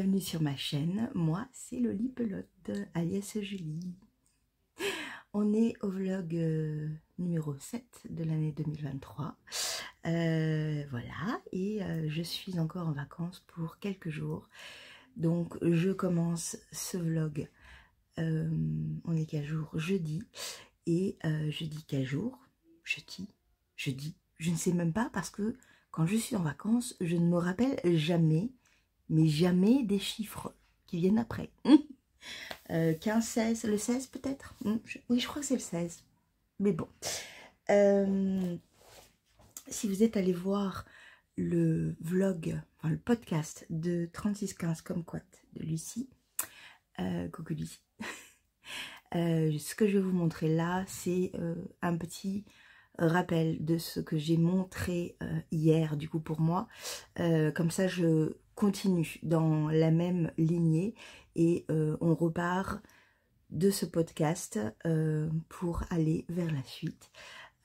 bienvenue sur ma chaîne. Moi, c'est Lolipelote, alias Julie. On est au vlog numéro 7 de l'année 2023. Voilà, et je suis encore en vacances pour quelques jours. Donc, je commence ce vlog, on est quel jour? Jeudi. Et je dis quel jour? Jeudi. Je ne sais même pas parce que quand je suis en vacances, je ne me rappelle jamais, mais jamais des chiffres qui viennent après. 15, 16, le 16 peut-être? Oui, je crois que c'est le 16. Mais bon. Si vous êtes allé voir le vlog, enfin le podcast de 3615 comme quoi de Lucie, coucou Lucie, ce que je vais vous montrer là, c'est un petit rappel de ce que j'ai montré hier, du coup pour moi. Comme ça, je continue dans la même lignée et on repart de ce podcast pour aller vers la suite.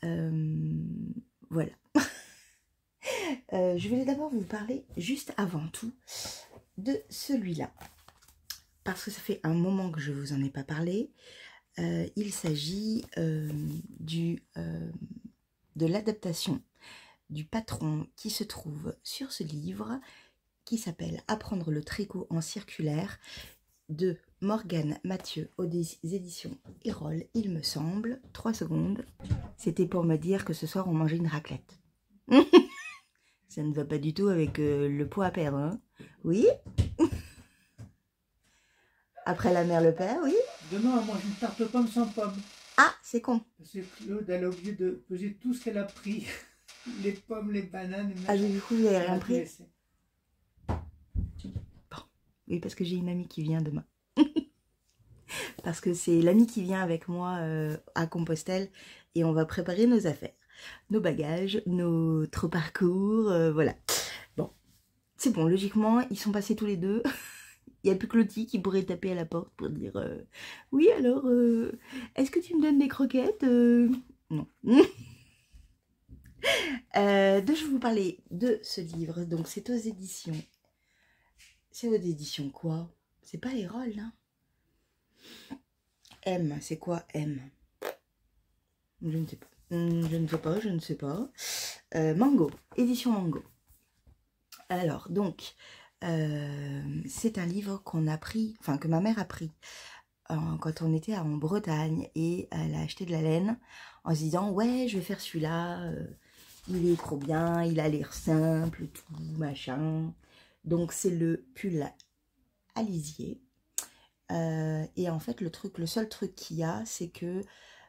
Voilà. Je vais d'abord vous parler juste avant tout de celui-là. Parce que ça fait un moment que je ne vous en ai pas parlé. Il s'agit de l'adaptation du patron qui se trouve sur ce livre qui s'appelle Apprendre le tricot en circulaire de Morgane Mathieu aux éditions Erol, il me semble. 3 secondes. C'était pour me dire que ce soir on mangeait une raclette. Ça ne va pas du tout avec le poids à perdre, hein? Oui. Après la mère, le père, oui. Demain, on mange une tarte aux pommes sans pommes. Ah, c'est con. Parce que Claude, elle a oublié de peser tout ce qu'elle a pris. Les pommes, les bananes. Les ah, du coup, vous n'avez rien pris? Bon. Oui, parce que j'ai une amie qui vient demain. Parce que c'est l'amie qui vient avec moi à Compostelle et on va préparer nos affaires, nos bagages, notre parcours, voilà. Bon, c'est bon, logiquement, ils sont passés tous les deux. Il n'y a plus que Lottie qui pourrait taper à la porte pour dire oui, alors, est-ce que tu me donnes des croquettes? Non. Donc, je vais vous parler de ce livre. Donc, c'est aux éditions. C'est aux éditions quoi? C'est pas Erol, hein? M, c'est quoi M? Je ne sais pas. Je ne sais pas. Mango, édition Mango. Alors, donc, c'est un livre qu'on a pris, enfin que ma mère a pris quand on était en Bretagne et elle a acheté de la laine en se disant ouais, je vais faire celui-là, il est trop bien, il a l'air simple, tout machin. Donc, c'est le pull à lisier. Et en fait, le seul truc qu'il y a, c'est que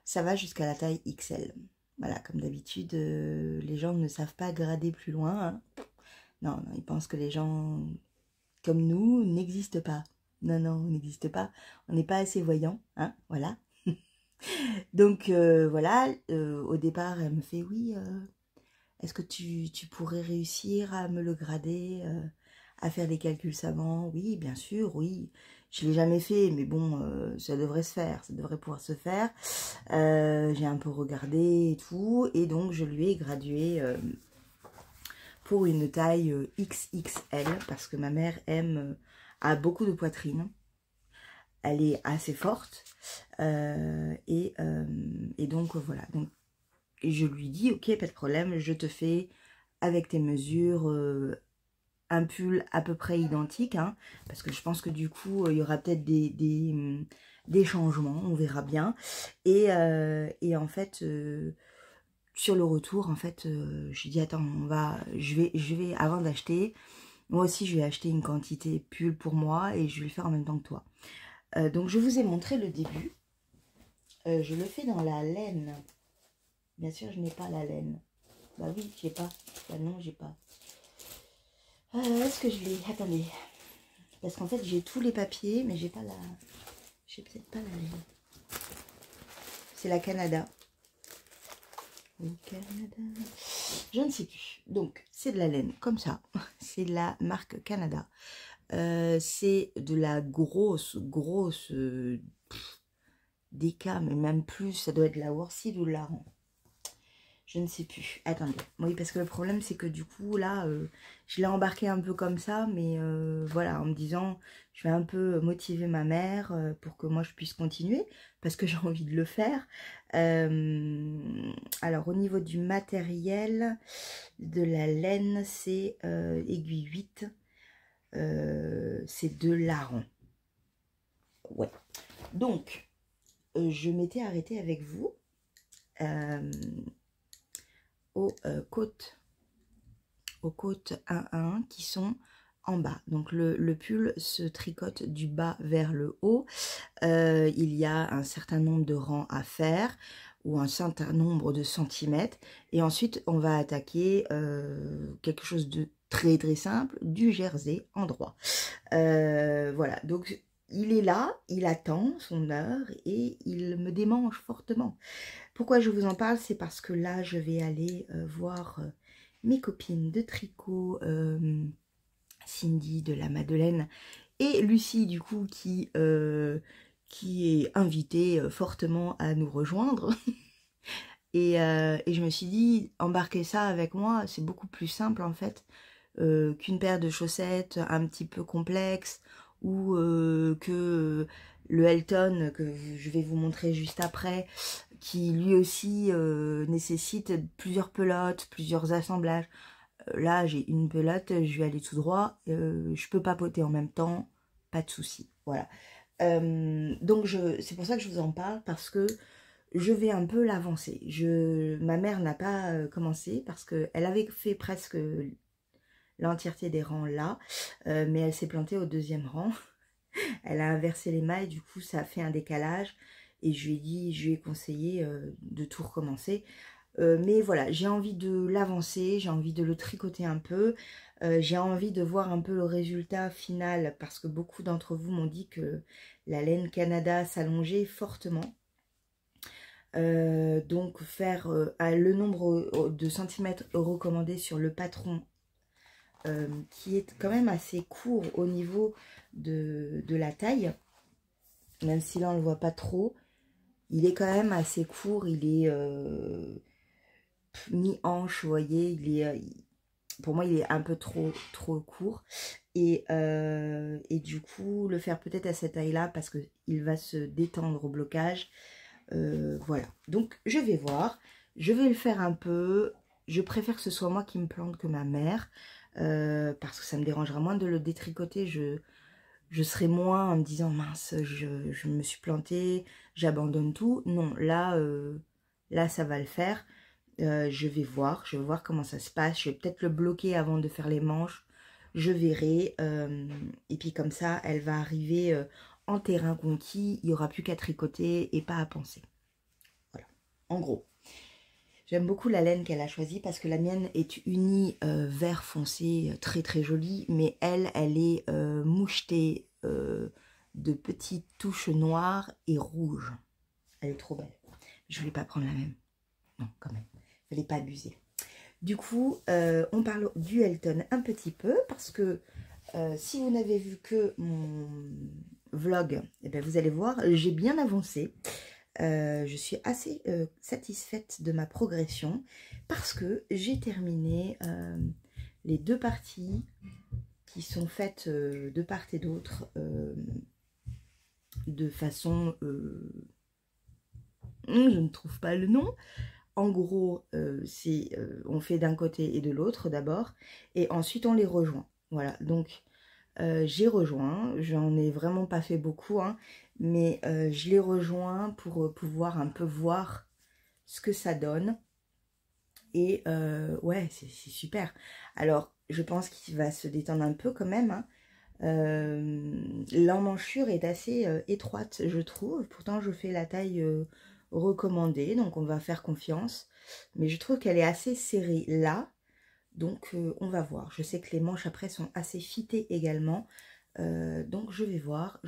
ça va jusqu'à la taille XL. Voilà, comme d'habitude, les gens ne savent pas grader plus loin. Hein. Non, ils pensent que les gens comme nous n'existent pas. Non, on n'existe pas. On n'est pas assez voyants. Hein, voilà. Donc, voilà, au départ, elle me fait, oui, est-ce que tu pourrais réussir à me le grader, à faire des calculs savants? Oui, bien sûr, oui. Je ne l'ai jamais fait, mais bon, ça devrait se faire, ça devrait pouvoir se faire. J'ai un peu regardé et tout, et donc je lui ai gradué pour une taille XXL, parce que ma mère a beaucoup de poitrine. Elle est assez forte, et donc voilà. Donc, je lui dis, ok, pas de problème, je te fais avec tes mesures un pull à peu près identique, hein, parce que je pense que du coup, il y aura peut-être des changements, on verra bien. Et en fait, sur le retour, en fait, je dis, attends, je vais avant d'acheter, moi aussi, je vais acheter une quantité pull pour moi et je vais le faire en même temps que toi. Donc, je vous ai montré le début. Je le fais dans la laine. Bien sûr, je n'ai pas la laine. Bah oui, j'ai pas. Bah non, j'ai pas. Est-ce que je l'ai? Attendez. Parce qu'en fait, j'ai tous les papiers, mais j'ai pas la... J'ai peut-être pas la laine. C'est la Canada. Au Canada. Je ne sais plus. Donc, c'est de la laine, comme ça. C'est de la marque Canada. C'est de la grosse... Déca, mais même plus. Ça doit être la Worseed ou la Laran. Je ne sais plus. Attendez. Oui, parce que le problème, c'est que du coup, là, je l'ai embarqué un peu comme ça, mais voilà, en me disant, je vais un peu motiver ma mère pour que moi, je puisse continuer, parce que j'ai envie de le faire. Alors, au niveau du matériel, de la laine, c'est aiguille 8. C'est de larron. Ouais. Donc, je m'étais arrêtée avec vous aux côtes 1-1 qui sont en bas. Donc le pull se tricote du bas vers le haut. Il y a un certain nombre de rangs à faire ou un certain nombre de centimètres. Et ensuite, on va attaquer quelque chose de très très simple, du jersey en droit. Voilà, donc il est là, il attend son heure et il me démange fortement. Pourquoi je vous en parle? C'est parce que là, je vais aller voir mes copines de tricot, Cindy de la Madeleine et Lucie, du coup, qui est invitée fortement à nous rejoindre. et je me suis dit, embarquer ça avec moi, c'est beaucoup plus simple, en fait, qu'une paire de chaussettes un petit peu complexe ou que le Elton que je vais vous montrer juste après, qui lui aussi nécessite plusieurs pelotes, plusieurs assemblages. Là, j'ai une pelote, je vais aller tout droit, je peux papoter en même temps, pas de souci. Voilà. Donc, c'est pour ça que je vous en parle, parce que je vais un peu l'avancer. Ma mère n'a pas commencé, parce qu'elle avait fait presque l'entièreté des rangs là, mais elle s'est plantée au deuxième rang. Elle a inversé les mailles, du coup ça a fait un décalage et je lui ai conseillé de tout recommencer. Mais voilà, j'ai envie de l'avancer, j'ai envie de le tricoter un peu, j'ai envie de voir un peu le résultat final parce que beaucoup d'entre vous m'ont dit que la laine Canada s'allongeait fortement. Donc faire le nombre de centimètres recommandé sur le patron qui est quand même assez court au niveau de la taille, même si là on ne le voit pas trop, il est quand même assez court, il est mi-hanche, vous voyez, pour moi il est un peu trop court, et du coup le faire peut-être à cette taille là parce que il va se détendre au blocage. Voilà, donc je vais voir, je vais le faire un peu, je préfère que ce soit moi qui me plante que ma mère, parce que ça me dérangera moins de le détricoter, je serai moins en me disant mince, je me suis plantée, j'abandonne tout. Non, là, là ça va le faire. Je vais voir comment ça se passe. Je vais peut-être le bloquer avant de faire les manches. Je verrai. Et puis comme ça, elle va arriver en terrain conquis. Il n'y aura plus qu'à tricoter et pas à penser. Voilà, en gros. J'aime beaucoup la laine qu'elle a choisie parce que la mienne est unie vert foncé, très très jolie, mais elle est mouchetée de petites touches noires et rouges. Elle est trop belle. Je voulais pas prendre la même. Non, quand même. Il fallait pas abuser. Du coup, on parle du Elton un petit peu parce que si vous n'avez vu que mon vlog, eh bien, vous allez voir, j'ai bien avancé. Je suis assez satisfaite de ma progression parce que j'ai terminé les deux parties qui sont faites de part et d'autre de façon... je ne trouve pas le nom. En gros, on fait d'un côté et de l'autre d'abord et ensuite on les rejoint. Voilà, donc j'ai rejoint, j'en ai vraiment pas fait beaucoup, hein, mais je les rejoins pour pouvoir un peu voir ce que ça donne. Et ouais, c'est super. Alors, je pense qu'il va se détendre un peu quand même, hein. L'emmanchure est assez étroite, je trouve. Pourtant, je fais la taille recommandée, donc on va faire confiance. Mais je trouve qu'elle est assez serrée là. Donc, on va voir. Je sais que les manches après sont assez fitées également. Donc, je vais voir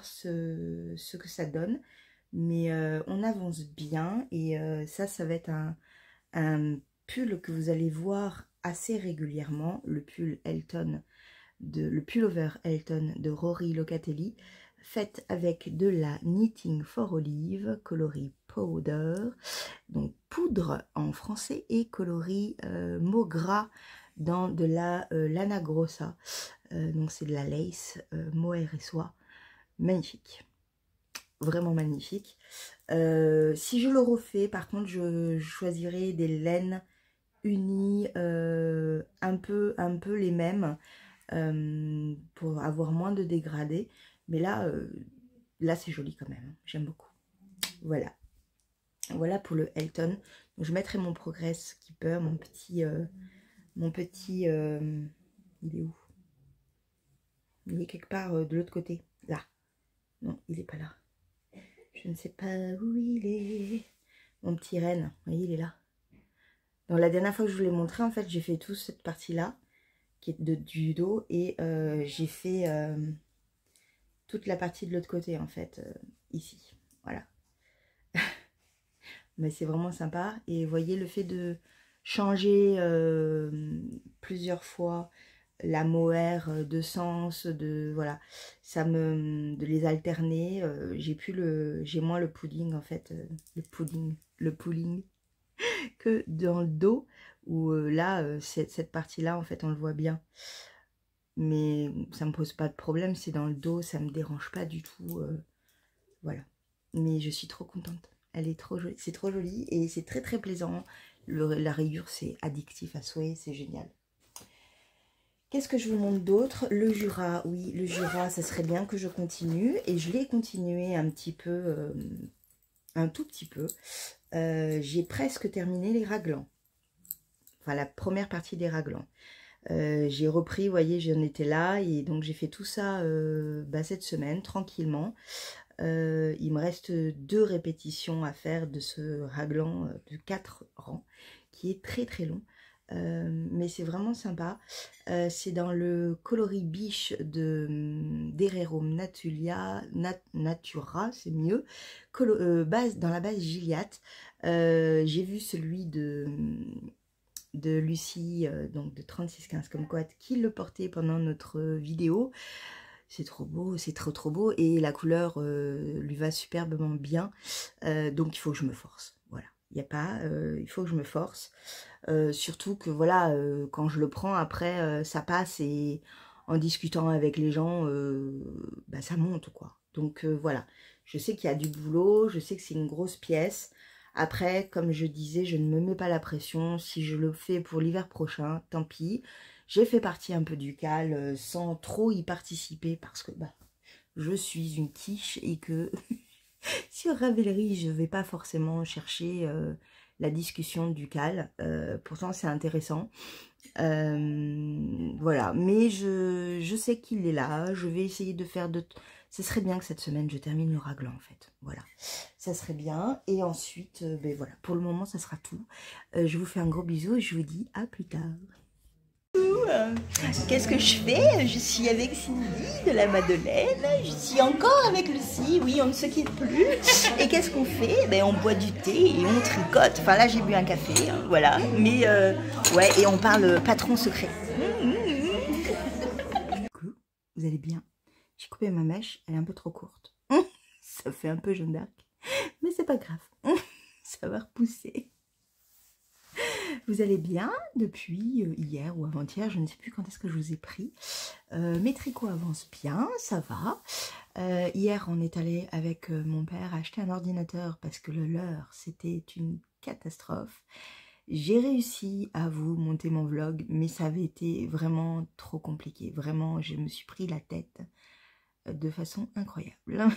ce que ça donne. Mais on avance bien. Et ça va être un pull que vous allez voir assez régulièrement. Le pull Elton, le pullover Elton de Rory Locatelli. Fait avec de la Knitting for Olive, coloris Powder, donc poudre en français et coloris mot gras dans de la lana grossa, donc c'est de la lace mohair et soie, magnifique, vraiment magnifique. Si je le refais, par contre, je choisirai des laines unies, un peu les mêmes, pour avoir moins de dégradés, mais là c'est joli quand même, j'aime beaucoup. Voilà, voilà pour le Elton. Donc, je mettrai mon Progress Keeper, mon petit il est où? Il est quelque part de l'autre côté, là. Non, il est pas là, je ne sais pas où il est, mon petit renne, vous voyez, il est là. Donc la dernière fois que je vous l'ai montré, en fait, j'ai fait toute cette partie là qui est du dos, et j'ai fait toute la partie de l'autre côté, en fait, ici, voilà. Mais c'est vraiment sympa, et vous voyez, le fait de changer plusieurs fois la mohair de sens, voilà, de les alterner, j'ai moins le pudding, en fait, le pulling que dans le dos, où là, cette partie-là, en fait, on le voit bien. Mais ça me pose pas de problème, c'est dans le dos, ça me dérange pas du tout, voilà. Mais je suis trop contente, elle est trop jolie, c'est trop joli et c'est très très plaisant. La rayure, c'est addictif à souhait, c'est génial. Qu'est-ce que je vous montre d'autre? Le Jura, oui, le Jura, ça serait bien que je continue, et je l'ai continué un petit peu, un tout petit peu. J'ai presque terminé les raglans, enfin la première partie des raglans. J'ai repris, vous voyez, j'en étais là, et donc j'ai fait tout ça cette semaine, tranquillement. Il me reste 2 répétitions à faire de ce raglan de 4 rangs, qui est très très long. Mais c'est vraiment sympa. C'est dans le coloris biche d'Hererum Natura, c'est mieux. Dans la base Gilliatt. J'ai vu celui de Lucie, donc de 3615 comme quoi, qui le portait pendant notre vidéo. C'est trop beau, c'est trop beau, et la couleur lui va superbement bien, donc il faut que je me force, voilà, il n'y a pas, il faut que je me force, surtout que voilà, quand je le prends après, ça passe, et en discutant avec les gens, ça monte quoi, donc voilà, je sais qu'il y a du boulot, je sais que c'est une grosse pièce. Après, comme je disais, je ne me mets pas la pression. Si je le fais pour l'hiver prochain, tant pis. J'ai fait partie un peu du cal sans trop y participer, parce que je suis une quiche, et que sur Ravelry, je ne vais pas forcément chercher la discussion du cal. Pourtant, c'est intéressant. Voilà, mais je sais qu'il est là. Je vais essayer de faire ce serait bien que cette semaine, je termine le raglan, en fait. Voilà, ça serait bien. Et ensuite, voilà, pour le moment, ça sera tout. Je vous fais un gros bisou et je vous dis à plus tard. Qu'est-ce que je fais? Je suis avec Cindy de la Madeleine. Je suis encore avec Lucie. Oui, on ne se quitte plus. Et qu'est-ce qu'on fait? On boit du thé et on tricote. Enfin, là, j'ai bu un café, hein, voilà. Mais, ouais, et on parle patron secret. Coucou, vous allez bien? J'ai coupé ma mèche, elle est un peu trop courte. Ça fait un peu Jeanne d'Arc. Mais c'est pas grave. Ça va repousser. Vous allez bien depuis hier ou avant-hier, je ne sais plus quand est-ce que je vous ai pris. Mes tricots avancent bien, ça va. Hier, on est allé avec mon père acheter un ordinateur parce que le leur, c'était une catastrophe. J'ai réussi à vous monter mon vlog, mais ça avait été vraiment trop compliqué. Vraiment, je me suis pris la tête de façon incroyable.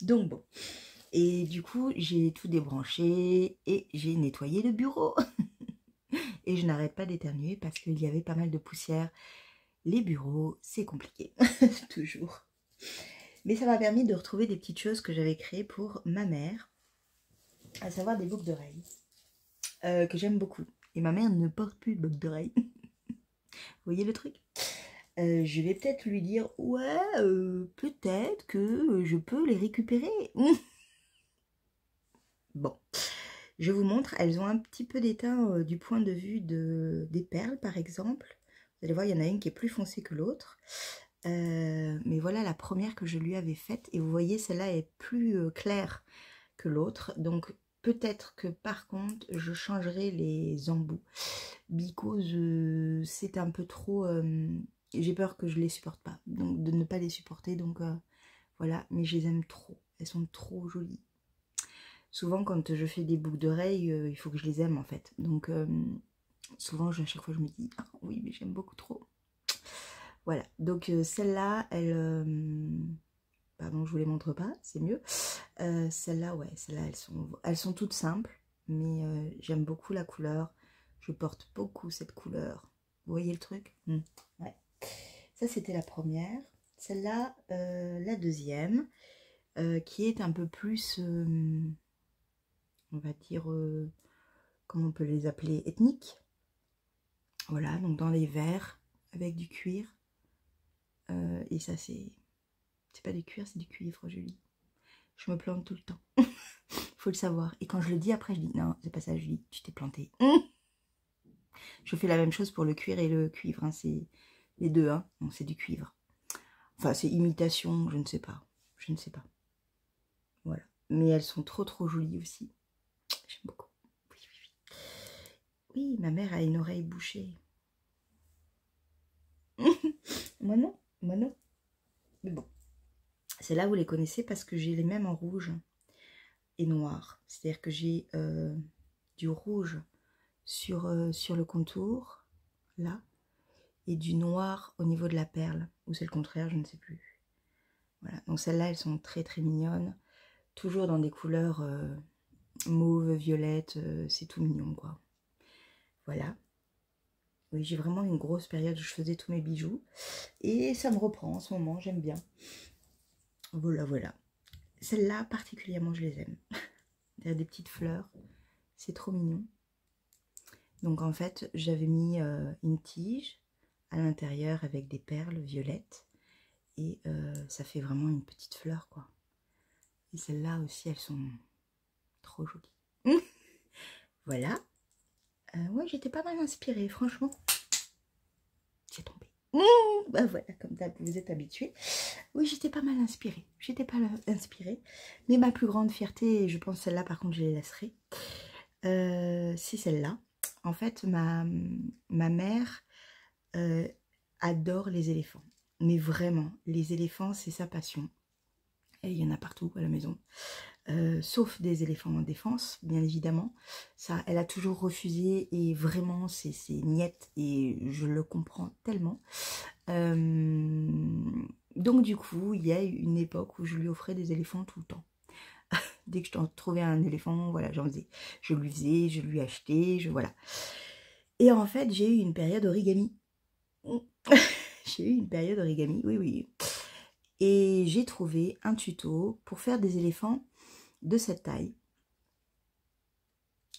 Donc bon. Et du coup, j'ai tout débranché et j'ai nettoyé le bureau. Et je n'arrête pas d'éternuer parce qu'il y avait pas mal de poussière. Les bureaux, c'est compliqué, toujours. Mais ça m'a permis de retrouver des petites choses que j'avais créées pour ma mère, à savoir des boucles d'oreilles, que j'aime beaucoup. Et ma mère ne porte plus de boucles d'oreilles. Vous voyez le truc? Je vais peut-être lui dire, ouais, peut-être que je peux les récupérer. Bon. Je vous montre, elles ont un petit peu d'éteint du point de vue des perles, par exemple. Vous allez voir, il y en a une qui est plus foncée que l'autre. Mais voilà la première que je lui avais faite. Et vous voyez, celle-là est plus claire que l'autre. Donc, peut-être que par contre, je changerai les embouts. Because c'est un peu trop... j'ai peur que je les supporte pas. Donc de ne pas les supporter. Donc voilà, mais je les aime trop. Elles sont trop jolies. Souvent quand je fais des boucles d'oreilles, il faut que je les aime en fait. Donc souvent à chaque fois je me dis, ah, oui mais j'aime beaucoup trop. Voilà, donc celle-là, elle... pardon, je vous les montre pas, c'est mieux. Celle-là, ouais, celle-là, elles sont toutes simples, mais j'aime beaucoup la couleur. Je porte beaucoup cette couleur. Vous voyez le truc? Ouais. Ça, c'était la première. Celle-là, la deuxième, qui est un peu plus, on va dire, comment on peut les appeler, ethniques. Voilà, donc dans les verts, avec du cuir. Et ça, c'est pas du cuir, c'est du cuivre, Julie. Je me plante tout le temps. Faut le savoir. Et quand je le dis après, je dis non, c'est pas ça, Julie, tu t'es plantée. Je fais la même chose pour le cuir et le cuivre. Hein, c'est les deux, hein. Non, c'est du cuivre. Enfin, c'est imitation, je ne sais pas. Je ne sais pas. Voilà. Mais elles sont trop jolies aussi. J'aime beaucoup. Oui, oui, oui. Oui, ma mère a une oreille bouchée. Moi non, moi non. Mais bon. Celles-là, vous les connaissez parce que j'ai les mêmes en rouge et noir. C'est-à-dire que j'ai du rouge sur le contour, là, et du noir au niveau de la perle. Ou c'est le contraire, je ne sais plus. Voilà, donc celles-là, elles sont très mignonnes. Toujours dans des couleurs mauve, violette, c'est tout mignon, quoi. Voilà. Oui, j'ai vraiment une grosse période où je faisais tous mes bijoux. Et ça me reprend en ce moment, j'aime bien. Voilà, voilà. Celles-là, particulièrement, je les aime. Il y a des petites fleurs. C'est trop mignon. Donc, en fait, j'avais mis une tige à l'intérieur avec des perles violettes. Et ça fait vraiment une petite fleur, quoi. Et celles-là aussi, elles sont trop jolies. Voilà. Ouais, j'étais pas mal inspirée, franchement. J'ai tombé. Bah voilà, comme vous êtes habitués. Oui, j'étais pas mal inspirée. J'étais pas inspirée. Mais ma plus grande fierté, et je pense celle-là, par contre, je les laisserai. C'est celle-là. En fait, ma mère adore les éléphants. Mais vraiment, les éléphants, c'est sa passion. Et il y en a partout à la maison. Sauf des éléphants en défense, bien évidemment. Ça, elle a toujours refusé et vraiment, c'est niette et je le comprends tellement. Donc du coup, il y a une époque où je lui offrais des éléphants tout le temps. Dès que je trouvais un éléphant, voilà, j'en faisais. Je lui faisais, je lui achetais, voilà. Et en fait, j'ai eu une période origami. J'ai eu une période origami, oui, oui. Et j'ai trouvé un tuto pour faire des éléphants de cette taille.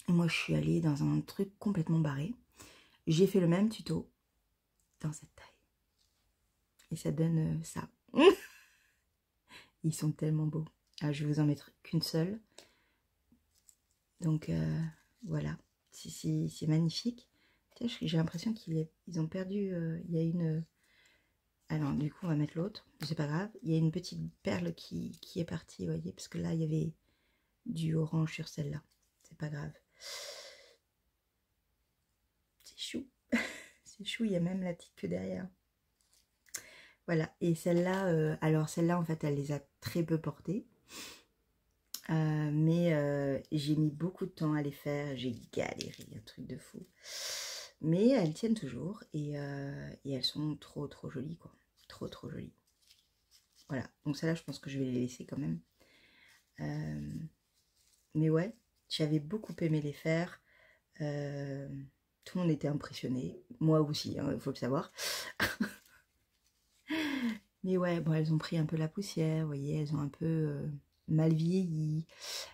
Et moi, je suis allée dans un truc complètement barré. J'ai fait le même tuto dans cette taille. Et ça donne ça. Ils sont tellement beaux. Alors, je vais vous en mettre qu'une seule. Donc, voilà. C'est magnifique. J'ai l'impression qu'ils ont perdu... il y a une... Alors, du coup, on va mettre l'autre. C'est pas grave. Il y a une petite perle qui est partie, vous voyez. Parce que là, il y avait du orange sur celle-là. C'est pas grave. C'est chou. C'est chou, il y a même la petite queue derrière. Voilà, et celle-là, alors celle-là, en fait, elle les a très peu portées. Mais j'ai mis beaucoup de temps à les faire. J'ai galéré, un truc de fou. Mais elles tiennent toujours et elles sont trop jolies, quoi. Trop jolies. Voilà, donc celle-là, je pense que je vais les laisser quand même. Mais ouais, j'avais beaucoup aimé les faire. Tout le monde était impressionné. Moi aussi, hein, faut le savoir. Mais ouais, bon, elles ont pris un peu la poussière, vous voyez, elles ont un peu mal vieilli.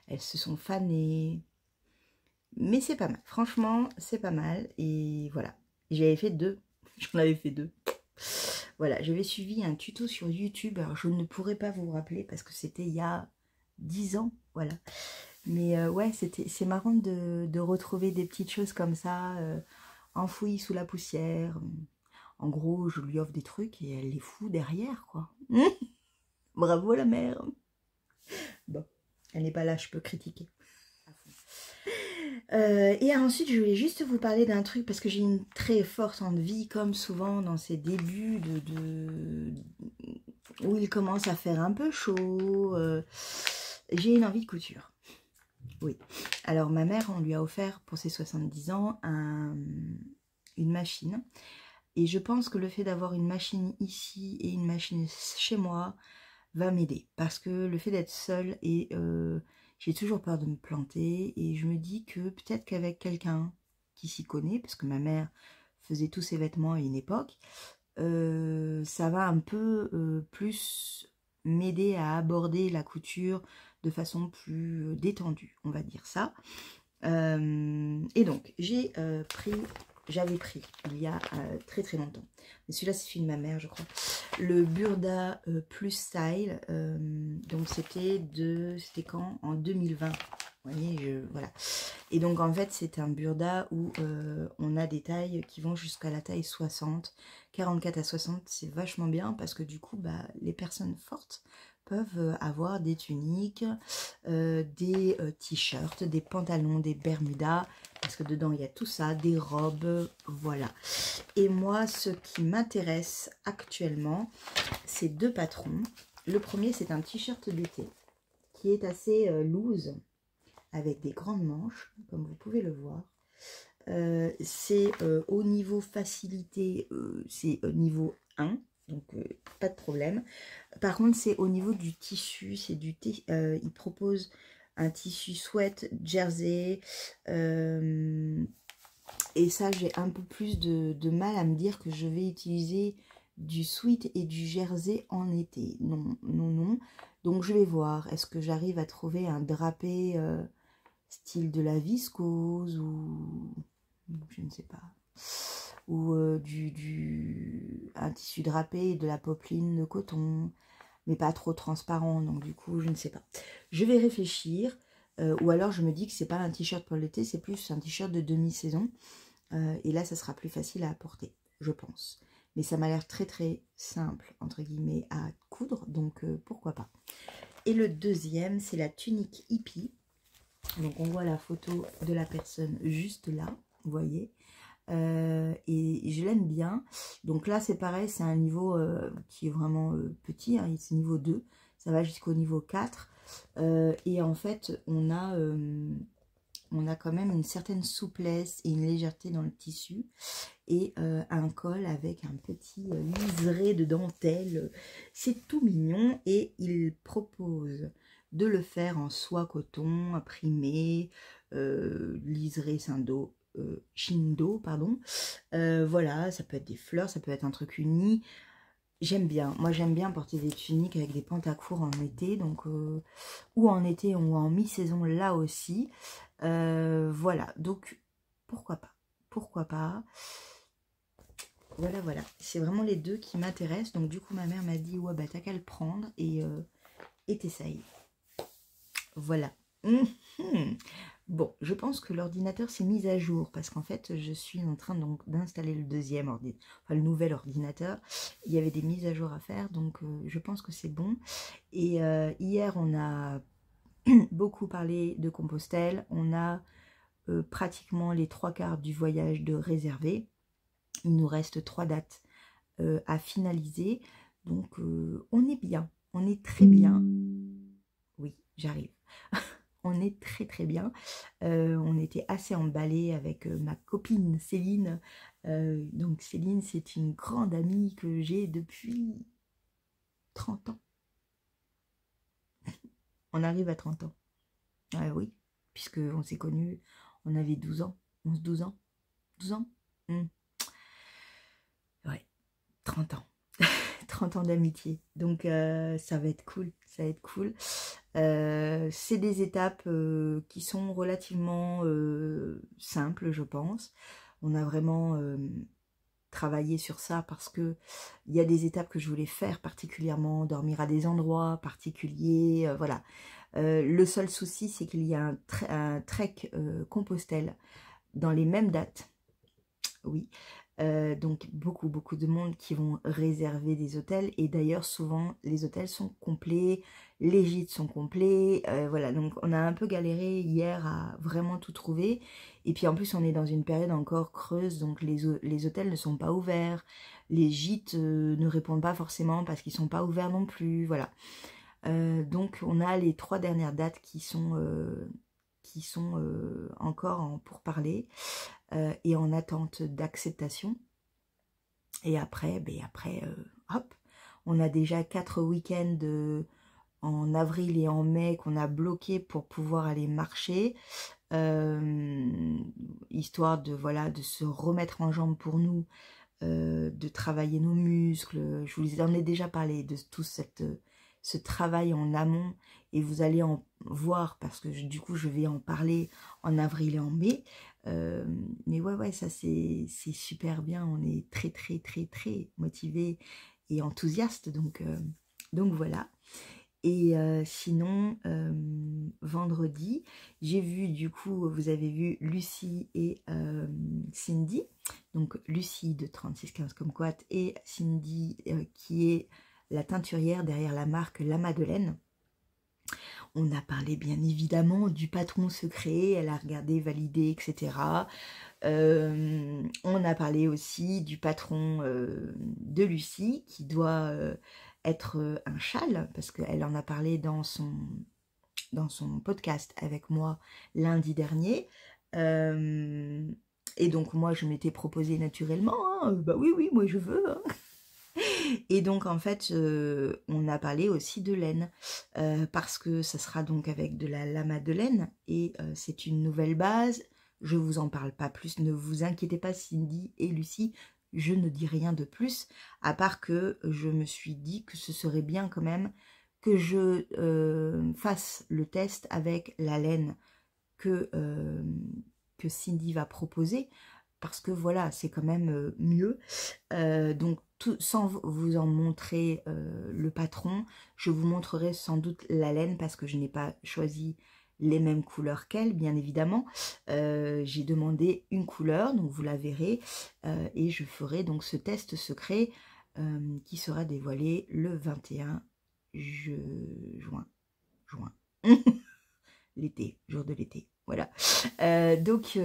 Elles se sont fanées. Mais c'est pas mal. Franchement, c'est pas mal. Et voilà. J'avais fait 2. J'en avais fait 2. Voilà, j'avais suivi un tuto sur YouTube. Alors, je ne pourrais pas vous rappeler parce que c'était il y a 10 ans. Voilà. Mais ouais, c'est marrant de retrouver des petites choses comme ça, enfouies sous la poussière. En gros, je lui offre des trucs et elle les fout derrière, quoi. Bravo la mère. Bon, elle n'est pas là, je peux critiquer. Et ensuite, je voulais juste vous parler d'un truc parce que j'ai une très forte envie, comme souvent dans ces débuts où il commence à faire un peu chaud. J'ai une envie de couture. Oui. Alors, ma mère, on lui a offert pour ses 70 ans une machine. Et je pense que le fait d'avoir une machine ici et une machine chez moi va m'aider. Parce que le fait d'être seule et j'ai toujours peur de me planter. Et je me dis que peut-être qu'avec quelqu'un qui s'y connaît, parce que ma mère faisait tous ses vêtements à une époque, ça va un peu plus m'aider à aborder la couture de façon plus détendue, on va dire ça. Et donc, j'avais pris il y a très très longtemps, mais celui-là c'est celui de ma mère je crois, le Burda Plus Style, donc c'était quand? En 2020, vous voyez, voilà. Et donc en fait c'est un Burda où on a des tailles qui vont jusqu'à la taille 60, 44 à 60, c'est vachement bien parce que du coup bah, les personnes fortes peuvent avoir des tuniques, des t-shirts, des pantalons, des bermudas, parce que dedans il y a tout ça, des robes, voilà. Et moi, ce qui m'intéresse actuellement, c'est deux patrons. Le premier, c'est un t-shirt d'été, qui est assez loose, avec des grandes manches, comme vous pouvez le voir. C'est au niveau facilité, c'est niveau 1, donc pas de problème. Par contre, c'est au niveau du tissu, c'est il propose un tissu sweat, jersey, et ça, j'ai un peu plus de mal à me dire que je vais utiliser du sweat et du jersey en été. Non, non, non. Donc, je vais voir. Est-ce que j'arrive à trouver un drapé style de la viscose ou... je ne sais pas. Ou un tissu drapé, de la popeline de coton, mais pas trop transparent. Donc, du coup, je ne sais pas. Je vais réfléchir. Ou alors, je me dis que c'est pas un t-shirt pour l'été, c'est plus un t-shirt de demi-saison. Et là, ça sera plus facile à apporter, je pense. Mais ça m'a l'air très très simple, entre guillemets, à coudre, donc pourquoi pas. Et le deuxième, c'est la tunique hippie. Donc on voit la photo de la personne juste là, vous voyez. Et je l'aime bien. Donc là, c'est pareil, c'est un niveau qui est vraiment petit, hein, c'est niveau 2. Ça va jusqu'au niveau 4. Et en fait, on a quand même une certaine souplesse et une légèreté dans le tissu et un col avec un petit liseré de dentelle. C'est tout mignon et il propose de le faire en soie coton, imprimé, liseré Shindo, pardon. Voilà, ça peut être des fleurs, ça peut être un truc uni. J'aime bien, moi j'aime bien porter des tuniques avec des pantacourts en été, donc ou en été ou en mi-saison là aussi. Voilà, donc pourquoi pas, pourquoi pas. Voilà, voilà, c'est vraiment les deux qui m'intéressent. Donc du coup ma mère m'a dit ouais bah t'as qu'à le prendre et t'essayes. Voilà. Bon, je pense que l'ordinateur s'est mis à jour parce qu'en fait, je suis en train donc d'installer le deuxième ordinateur, enfin le nouvel ordinateur. Il y avait des mises à jour à faire, donc je pense que c'est bon. Et hier, on a beaucoup parlé de Compostelle. On a pratiquement les 3/4 du voyage de réservé. Il nous reste 3 dates à finaliser. Donc, on est bien. On est très bien. Oui, j'arrive. On est très très bien. On était assez emballés avec ma copine Céline. Donc Céline, c'est une grande amie que j'ai depuis 30 ans. On arrive à 30 ans. Ah oui, puisqu'on s'est connus, on avait 12 ans. 11-12 ans. 12 ans Ouais, 30 ans. 30 ans d'amitié. Donc ça va être cool. Ça va être cool. C'est des étapes qui sont relativement simples, je pense. On a vraiment travaillé sur ça parce que il y a des étapes que je voulais faire particulièrement, dormir à des endroits particuliers, voilà. Le seul souci, c'est qu'il y a un trek Compostelle dans les mêmes dates. Oui. Donc beaucoup de monde qui vont réserver des hôtels. Et d'ailleurs, souvent, les hôtels sont complets, les gîtes sont complets. Voilà, donc on a un peu galéré hier à vraiment tout trouver. Et puis en plus, on est dans une période encore creuse, donc les hôtels ne sont pas ouverts. Les gîtes ne répondent pas forcément parce qu'ils ne sont pas ouverts non plus. Voilà. Donc on a les 3 dernières dates qui sont encore en pourparlers et en attente d'acceptation. Et après, hop, on a déjà 4 week-ends en avril et en mai qu'on a bloqués pour pouvoir aller marcher, histoire de se remettre en jambe pour nous, de travailler nos muscles. Je vous en ai déjà parlé de tout ce travail en amont, et vous allez en voir parce que du coup je vais en parler en avril et en mai. Mais ouais, ça c'est super bien. On est très motivés et enthousiastes, donc voilà. Et sinon, vendredi, j'ai vu, du coup, vous avez vu Lucie et Cindy. Donc Lucie de 3615 Kumquat et Cindy qui est la teinturière derrière la marque La Madeleine. On a parlé bien évidemment du patron secret, elle a regardé, validé, etc. On a parlé aussi du patron de Lucie qui doit être un châle, parce qu'elle en a parlé dans son podcast avec moi lundi dernier. Et donc moi je m'étais proposé naturellement, hein, bah oui, moi je veux, hein. Et donc en fait on a parlé aussi de laine, parce que ça sera donc avec de la lama de laine, et c'est une nouvelle base. Je vous en parle pas plus, ne vous inquiétez pas Cindy et Lucie, je ne dis rien de plus, à part que je me suis dit que ce serait bien quand même que je fasse le test avec la laine que Cindy va proposer, parce que voilà, c'est quand même mieux. Donc sans vous en montrer le patron, je vous montrerai sans doute la laine, parce que je n'ai pas choisi les mêmes couleurs qu'elle, bien évidemment. J'ai demandé une couleur, donc vous la verrez, et je ferai donc ce test secret qui sera dévoilé le 21 juin. L'été, jour de l'été. Voilà. Donc,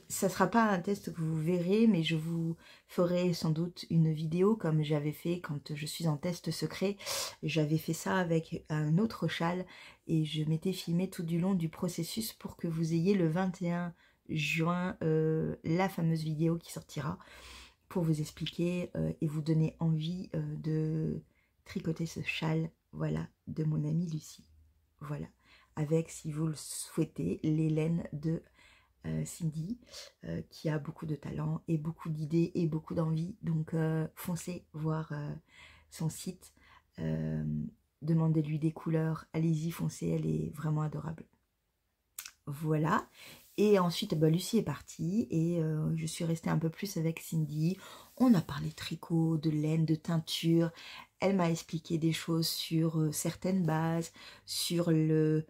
ça ne sera pas un test que vous verrez, mais je vous ferai sans doute une vidéo comme j'avais fait quand je suis en test secret. J'avais fait ça avec un autre châle et je m'étais filmé tout du long du processus pour que vous ayez le 21 juin la fameuse vidéo qui sortira pour vous expliquer et vous donner envie de tricoter ce châle, voilà, de mon amie Lucie. Voilà. Avec, si vous le souhaitez, les laines de Cindy, qui a beaucoup de talent et beaucoup d'idées et beaucoup d'envie. Donc foncez voir son site, demandez-lui des couleurs, allez-y, foncez, elle est vraiment adorable. Voilà. Et ensuite, Lucie est partie et je suis restée un peu plus avec Cindy. On a parlé tricot, de laine, de teinture. Elle m'a expliqué des choses sur certaines bases, sur le...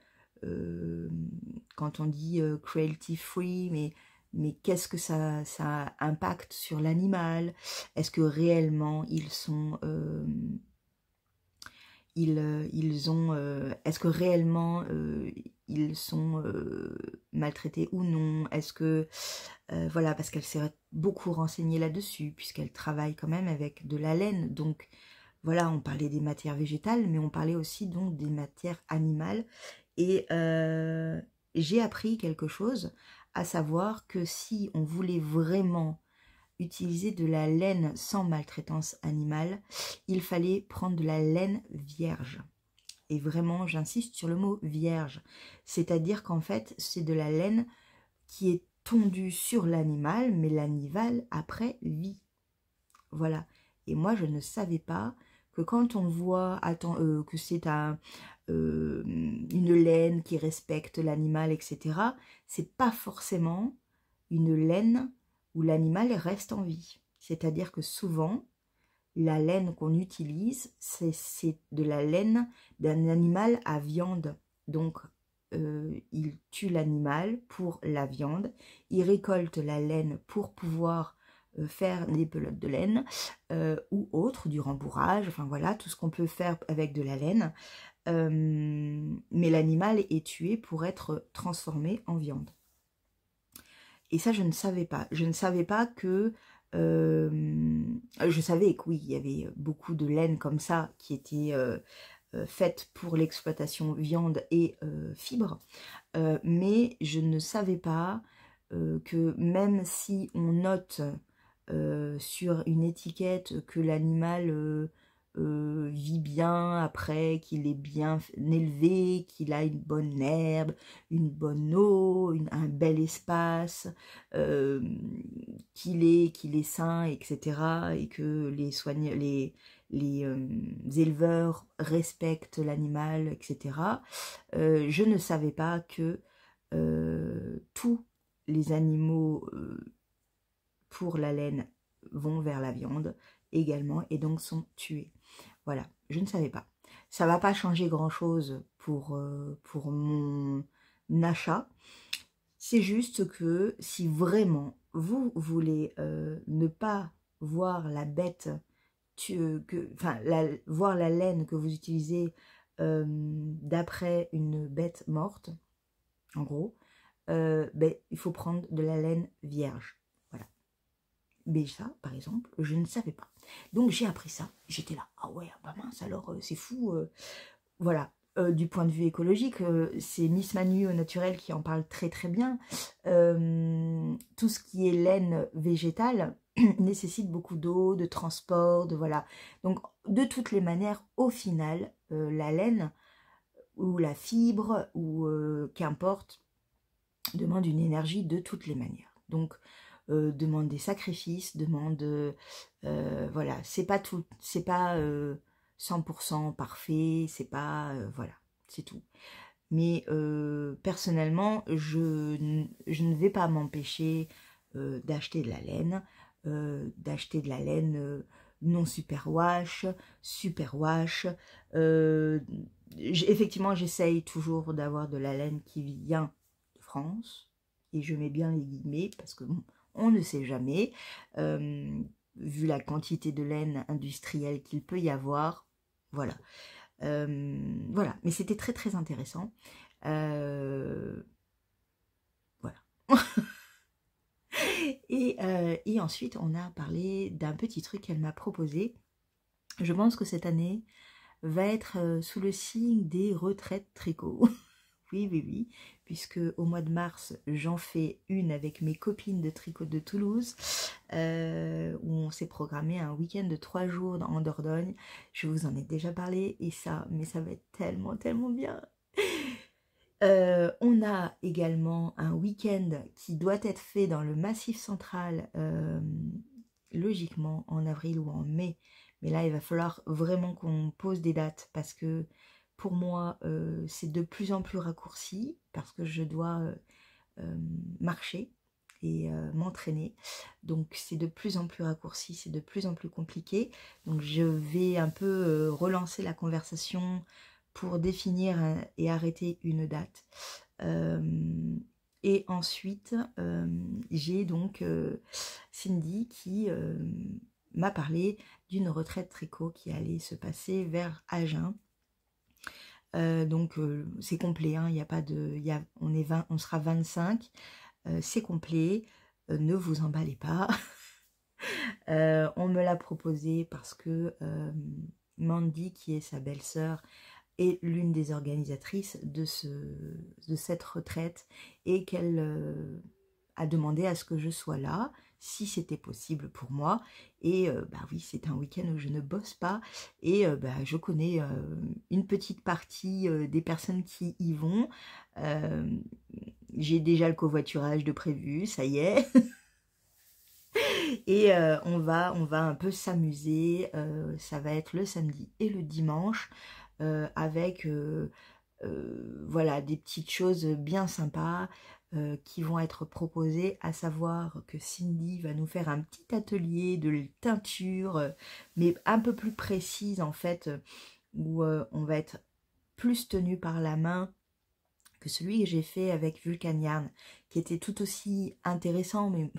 quand on dit cruelty free, mais qu'est-ce que ça impacte sur l'animal? Est-ce que réellement ils sont... est-ce que réellement ils sont maltraités ou non? Est-ce que voilà, parce qu'elle s'est beaucoup renseignée là-dessus, puisqu'elle travaille quand même avec de la laine. Donc voilà, on parlait des matières végétales, mais on parlait aussi donc des matières animales. Et j'ai appris quelque chose, à savoir que si on voulait vraiment utiliser de la laine sans maltraitance animale, il fallait prendre de la laine vierge. Et vraiment, j'insiste sur le mot vierge. C'est-à-dire qu'en fait, c'est de la laine qui est tondue sur l'animal, mais l'animal après vit. Voilà. Et moi, je ne savais pas que quand on voit que c'est une laine qui respecte l'animal, etc., c'est pas forcément une laine où l'animal reste en vie. C'est-à-dire que souvent, la laine qu'on utilise, c'est de la laine d'un animal à viande. Donc, il tue l'animal pour la viande, il récolte la laine pour pouvoir faire des pelotes de laine ou autre, du rembourrage, enfin voilà, tout ce qu'on peut faire avec de la laine. Mais l'animal est tué pour être transformé en viande. Et ça, je ne savais pas. Je ne savais pas que... je savais que oui, il y avait beaucoup de laine comme ça qui était faite pour l'exploitation viande et fibres. Mais je ne savais pas que même si on note sur une étiquette que l'animal vit bien après, qu'il est bien élevé, qu'il a une bonne herbe, une bonne eau, un bel espace, qu'il est sain, etc. Et que les éleveurs respectent l'animal, etc. Je ne savais pas que tous les animaux pour la laine vont vers la viande également et donc sont tués. Voilà, je ne savais pas. Ça va pas changer grand-chose pour mon achat. C'est juste que si vraiment vous voulez ne pas voir la bête, voir la laine que vous utilisez d'après une bête morte, en gros, il faut prendre de la laine vierge. Voilà. Mais ça, par exemple, je ne savais pas. Donc j'ai appris ça. J'étais là, ah ouais, bah mince, alors c'est fou. Voilà. Du point de vue écologique, c'est Miss Manu au naturel qui en parle très très bien. Tout ce qui est laine végétale nécessite beaucoup d'eau, de transport, de voilà. Donc de toutes les manières, au final, la laine ou la fibre ou qu'importe demande une énergie de toutes les manières. Donc demande des sacrifices, demande voilà, c'est pas tout, c'est pas 100% parfait, c'est pas voilà, c'est tout. Mais personnellement, je ne vais pas m'empêcher d'acheter de la laine, non superwash, superwash. Effectivement, j'essaye toujours d'avoir de la laine qui vient de France, et je mets bien les guillemets parce que bon, on ne sait jamais, vu la quantité de laine industrielle qu'il peut y avoir, voilà. Voilà, mais c'était très très intéressant. Voilà. Et ensuite, on a parlé d'un petit truc qu'elle m'a proposé. Je pense que cette année va être sous le signe des retraites tricot. Oui, oui, oui, puisque au mois de mars, j'en fais une avec mes copines de tricot de Toulouse, où on s'est programmé un week-end de 3 jours en Dordogne. Je vous en ai déjà parlé, et ça, mais ça va être tellement, tellement bien. On a également un week-end qui doit être fait dans le Massif central, logiquement en avril ou en mai. Mais là, il va falloir vraiment qu'on pose des dates parce que pour moi, c'est de plus en plus raccourci parce que je dois marcher et m'entraîner. Donc, c'est de plus en plus raccourci, c'est de plus en plus compliqué. Donc, je vais un peu relancer la conversation pour définir et arrêter une date. Et ensuite, j'ai donc Cindy qui m'a parlé d'une retraite tricot qui allait se passer vers Agen. Donc c'est complet, hein, y a pas de, on sera 25, c'est complet, ne vous emballez pas. On me l'a proposé parce que Mandy, qui est sa belle-sœur, est l'une des organisatrices de cette retraite et qu'elle a demandé à ce que je sois là, si c'était possible pour moi. Et bah oui, c'est un week-end où je ne bosse pas et bah, je connais une petite partie des personnes qui y vont. J'ai déjà le covoiturage de prévu, ça y est. Et on va un peu s'amuser. Ça va être le samedi et le dimanche avec voilà, des petites choses bien sympas qui vont être proposées, à savoir que Cindy va nous faire un petit atelier de teinture, mais un peu plus précise en fait, où on va être plus tenu par la main que celui que j'ai fait avec Vulcan Yarn, qui était tout aussi intéressant, mais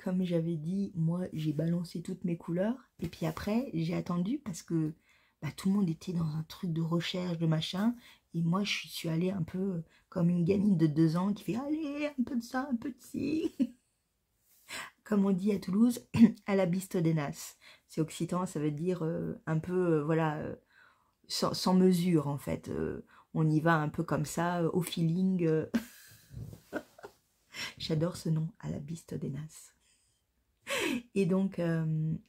comme j'avais dit, moi j'ai balancé toutes mes couleurs. Et puis après, j'ai attendu parce que bah, tout le monde était dans un truc de recherche, de machin. Et moi, je suis allée un peu comme une gamine de 2 ans qui fait « Allez, un peu de ça, un peu de ci !» Comme on dit à Toulouse, à la biste des nas. C'est occitan, ça veut dire un peu, voilà, sans mesure en fait. On y va un peu comme ça, au feeling. J'adore ce nom, à la biste des nas. Et donc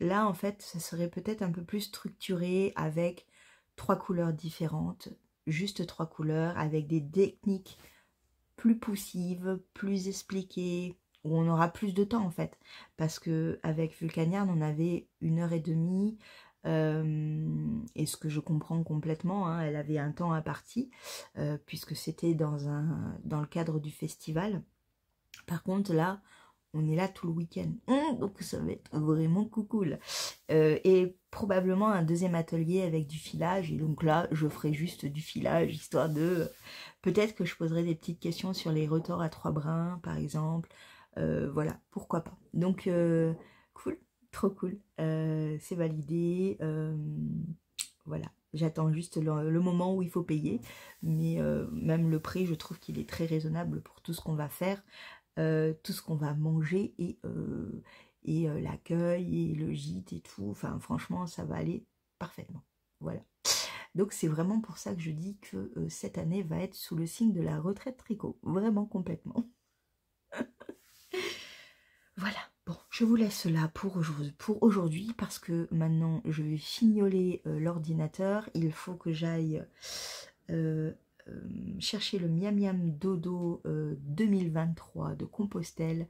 là, en fait, ça serait peut-être un peu plus structuré avec 3 couleurs différentes, juste 3 couleurs, avec des techniques plus poussives, plus expliquées, où on aura plus de temps en fait. Parce que avec Vulcaniard, on avait 1h30, et ce que je comprends complètement, hein, elle avait un temps imparti, puisque c'était dans le cadre du festival. Par contre, là, on est là tout le week-end. Donc, ça va être vraiment cool. Et probablement un deuxième atelier avec du filage. Et donc là, je ferai juste du filage, histoire de... Peut-être que je poserai des petites questions sur les retors à 3 brins, par exemple. Voilà, pourquoi pas. Donc, cool, trop cool. C'est validé. Voilà. J'attends juste le moment où il faut payer. Mais même le prix, je trouve qu'il est très raisonnable pour tout ce qu'on va faire. Tout ce qu'on va manger et l'accueil et le gîte et tout, enfin franchement ça va aller parfaitement, voilà. Donc c'est vraiment pour ça que je dis que cette année va être sous le signe de la retraite tricot, vraiment complètement. Voilà, bon, je vous laisse là pour aujourd'hui parce que maintenant je vais fignoler l'ordinateur, il faut que j'aille chercher le Miam Miam Dodo 2023 de Compostelle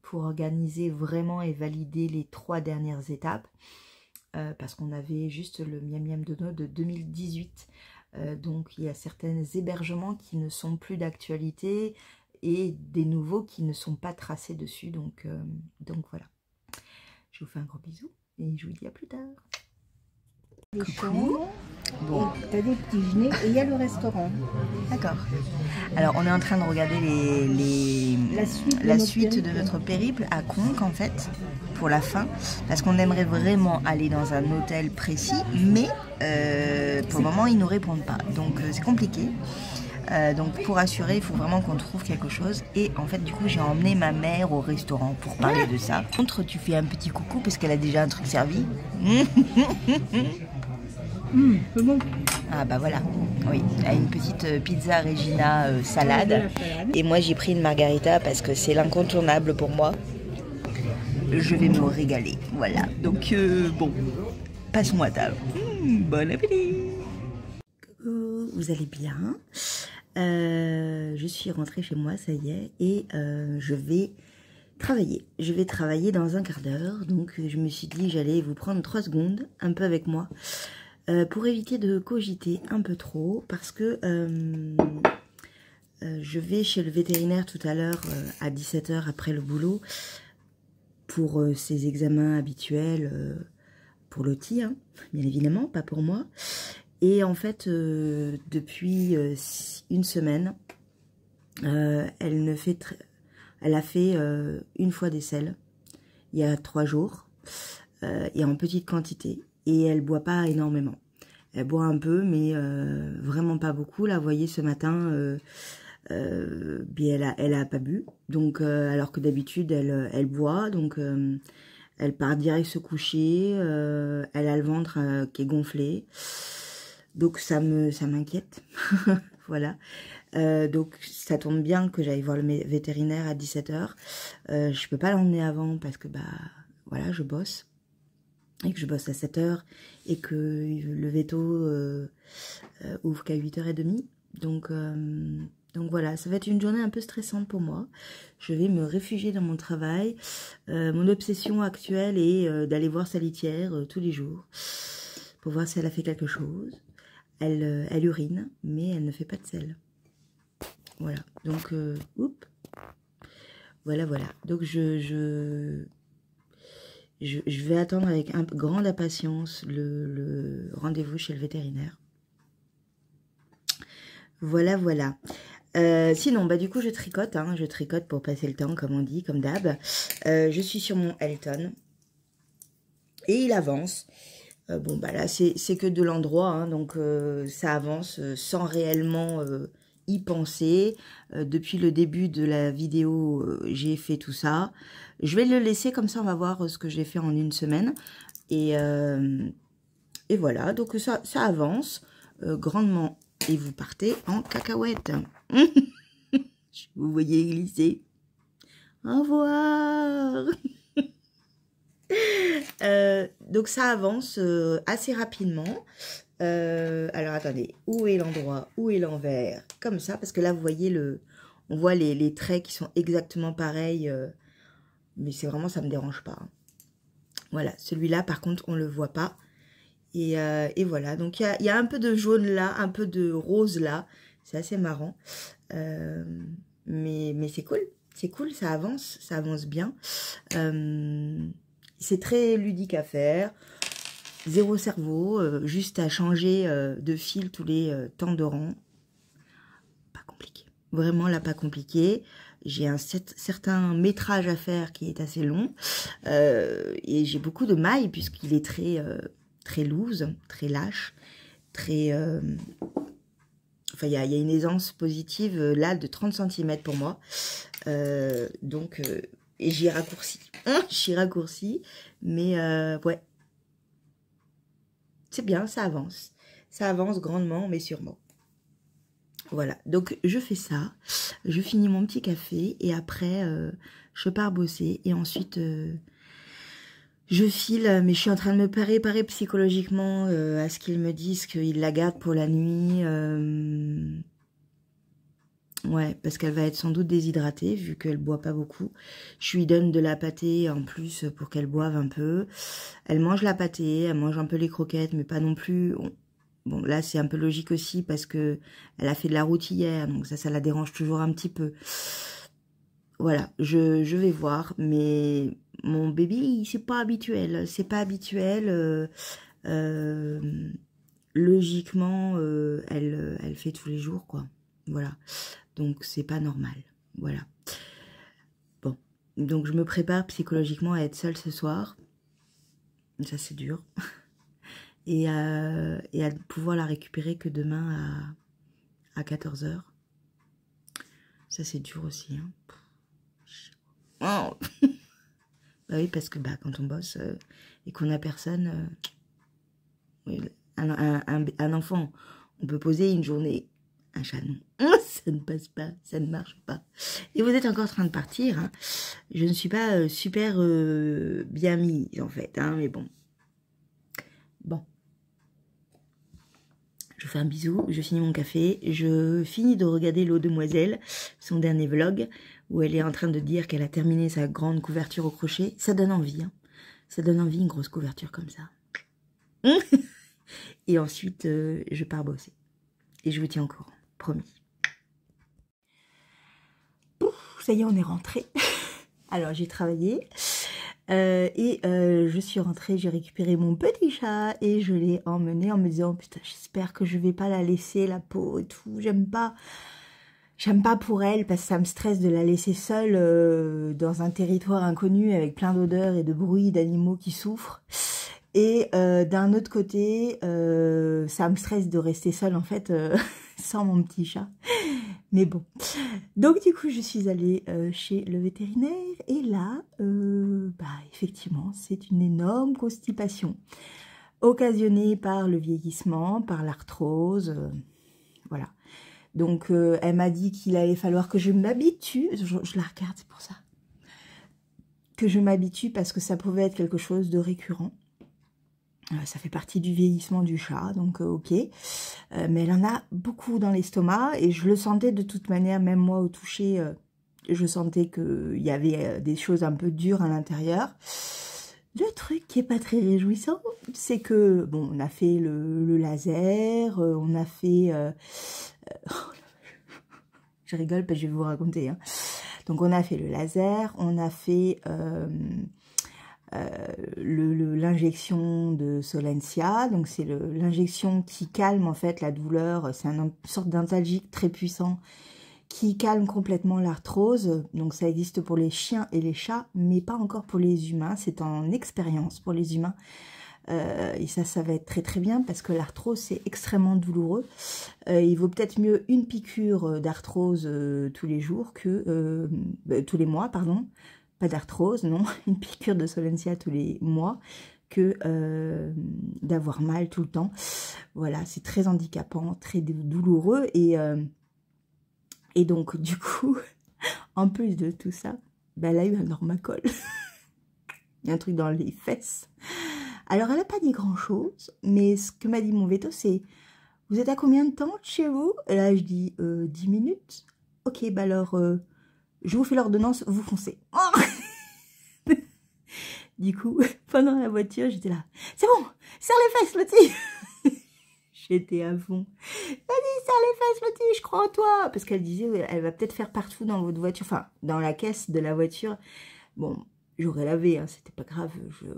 pour organiser vraiment et valider les 3 dernières étapes parce qu'on avait juste le Miam Miam Dodo de 2018, donc il y a certains hébergements qui ne sont plus d'actualité et des nouveaux qui ne sont pas tracés dessus, donc voilà. Je vous fais un gros bisou et je vous dis à plus tard. Coucou. Bon. T'as des petits genêts et il y a le restaurant. D'accord. Alors on est en train de regarder la suite de notre périple à Conques en fait, pour la fin, parce qu'on aimerait vraiment aller dans un hôtel précis, mais pour le moment ils nous répondent pas, donc c'est compliqué. Donc pour assurer, il faut vraiment qu'on trouve quelque chose. Et en fait, du coup, j'ai emmené ma mère au restaurant pour parler de ça. Par contre, tu fais un petit coucou parce qu'elle a déjà un truc servi. C'est bon. Ah bah voilà, oui, elle a une petite pizza Regina salade. Et moi, j'ai pris une margarita parce que c'est l'incontournable pour moi. Je vais me régaler, voilà. Donc bon, passons à table. Bon appétit. Coucou, vous allez bien? Je suis rentrée chez moi, ça y est, et je vais travailler. Je vais travailler dans un quart d'heure, donc je me suis dit j'allais vous prendre 3 secondes, un peu avec moi, pour éviter de cogiter un peu trop, parce que je vais chez le vétérinaire tout à l'heure à 17 h après le boulot, pour ses examens habituels, pour Lottie, hein, bien évidemment, pas pour moi. Et en fait, depuis une semaine, elle a fait une fois des selles, il y a 3 jours, et en petite quantité. Et elle boit pas énormément. Elle boit un peu, mais vraiment pas beaucoup. Là, vous voyez, ce matin, bien, elle a pas bu. Donc, alors que d'habitude, elle boit. Donc, elle part direct se coucher. Elle a le ventre qui est gonflé. Donc ça m'inquiète, voilà. Donc ça tombe bien que j'aille voir le vétérinaire à 17 h. Je peux pas l'emmener avant parce que bah voilà, je bosse et que je bosse à 7 h et que le véto ouvre qu'à 8 h 30. Donc voilà, ça va être une journée un peu stressante pour moi. Je vais me réfugier dans mon travail. Mon obsession actuelle est d'aller voir sa litière tous les jours pour voir si elle a fait quelque chose. Elle urine, mais elle ne fait pas de selle. Voilà, donc, voilà. Donc, je vais attendre avec grande impatience le rendez-vous chez le vétérinaire. Voilà. Sinon, bah du coup, je tricote, hein, je tricote pour passer le temps, comme on dit, comme d'hab. Je suis sur mon Elton et il avance. Bon, bah là, c'est que de l'endroit, hein, donc ça avance sans réellement y penser. Depuis le début de la vidéo, j'ai fait tout ça. Je vais le laisser comme ça, on va voir ce que j'ai fait en une semaine. Et voilà, donc ça avance grandement. Et vous partez en cacahuète. Vous voyez glisser. Au revoir. Donc ça avance assez rapidement. Alors attendez, où est l'endroit, où est l'envers? Comme ça, parce que là vous voyez on voit les traits qui sont exactement pareils. Mais c'est vraiment, ça me dérange pas. Hein. Voilà, celui-là par contre on le voit pas. Et voilà, donc il y a un peu de jaune là, un peu de rose là. C'est assez marrant. Mais c'est cool, ça avance bien. C'est très ludique à faire. Zéro cerveau, juste à changer de fil tous les temps de rang. Pas compliqué. Vraiment là, pas compliqué. J'ai un certain métrage à faire qui est assez long. Et j'ai beaucoup de mailles puisqu'il est très loose, très lâche, très... Enfin, il y a une aisance positive là de 30 cm pour moi. Donc, et j'y raccourcis. J'y raccourcis. Mais ouais. C'est bien, ça avance. Ça avance grandement, mais sûrement. Voilà. Donc, je fais ça. Je finis mon petit café. Et après, je pars bosser. Et ensuite... je file, mais je suis en train de me préparer psychologiquement à ce qu'ils me disent qu'ils la gardent pour la nuit. Ouais, parce qu'elle va être sans doute déshydratée, vu qu'elle boit pas beaucoup. Je lui donne de la pâtée en plus pour qu'elle boive un peu. Elle mange la pâtée, elle mange un peu les croquettes, mais pas non plus... Bon, là, c'est un peu logique aussi, parce que elle a fait de la route hier, donc ça la dérange toujours un petit peu. Voilà, je vais voir, mais mon bébé, c'est pas habituel. C'est pas habituel. Logiquement, elle fait tous les jours, quoi. Voilà, donc c'est pas normal. Voilà. Bon, donc je me prépare psychologiquement à être seule ce soir. Ça, c'est dur. Et à pouvoir la récupérer que demain à 14 h. Ça, c'est dur aussi, hein. Oh. Bah oui, parce que quand on bosse et qu'on n'a personne, un enfant, on peut poser une journée. Un chat, non. Ça ne passe pas, ça ne marche pas. Et vous êtes encore en train de partir. Hein. Je ne suis pas super bien mise, en fait. Hein, mais bon. Bon. Je vous fais un bisou, je finis mon café. Je finis de regarder l'eau demoiselle, son dernier vlog, où elle est en train de dire qu'elle a terminé sa grande couverture au crochet. Ça donne envie, hein. Ça donne envie, une grosse couverture comme ça. Et ensuite, je pars bosser. Et je vous tiens au courant, promis. Ouf, ça y est, on est rentré. Alors, j'ai travaillé. Je suis rentrée, j'ai récupéré mon petit chat et je l'ai emmené en me disant, putain, j'espère que je vais pas la laisser, la peau et tout. J'aime pas pour elle parce que ça me stresse de la laisser seule dans un territoire inconnu avec plein d'odeurs et de bruits d'animaux qui souffrent. Et d'un autre côté, ça me stresse de rester seule en fait sans mon petit chat. Mais bon. Donc du coup, je suis allée chez le vétérinaire et là, effectivement, c'est une énorme constipation occasionnée par le vieillissement, par l'arthrose, voilà. Donc elle m'a dit qu'il allait falloir que je m'habitue, je la regarde, c'est pour ça, que je m'habitue parce que ça pouvait être quelque chose de récurrent. Ça fait partie du vieillissement du chat, donc ok. Mais elle en a beaucoup dans l'estomac et je le sentais de toute manière, même moi au toucher, je sentais qu'il y avait des choses un peu dures à l'intérieur. Le truc qui est pas très réjouissant, c'est que, bon, on a fait le laser, on a fait... je rigole parce que je vais vous raconter. Hein. Donc on a fait le laser, on a fait... l'injection de Solensia, donc c'est l'injection qui calme en fait la douleur, c'est une sorte d'antalgique très puissant qui calme complètement l'arthrose. Donc ça existe pour les chiens et les chats, mais pas encore pour les humains. C'est en expérience pour les humains. Et ça va être très très bien parce que l'arthrose c'est extrêmement douloureux. Il vaut peut-être mieux une piqûre d'arthrose tous les jours que tous les mois, pardon. Pas d'arthrose, non, une piqûre de Solensia tous les mois que d'avoir mal tout le temps. Voilà, c'est très handicapant, très douloureux et donc du coup, en plus de tout ça, ben, elle a eu un normacol. Il y a un truc dans les fesses. Alors, elle n'a pas dit grand-chose, mais ce que m'a dit mon veto, c'est « Vous êtes à combien de temps chez vous ?» Et là, je dis « 10 minutes. » Ok, bah alors, je vous fais l'ordonnance, vous foncez. Oh du coup, pendant la voiture, j'étais là « C'est bon, serre les fesses, Lottie !» J'étais à fond. « Vas-y, serre les fesses, Lottie, je crois en toi !» Parce qu'elle disait « Elle va peut-être faire partout dans votre voiture. » Enfin, dans la caisse de la voiture. Bon... J'aurais lavé, hein, c'était pas grave,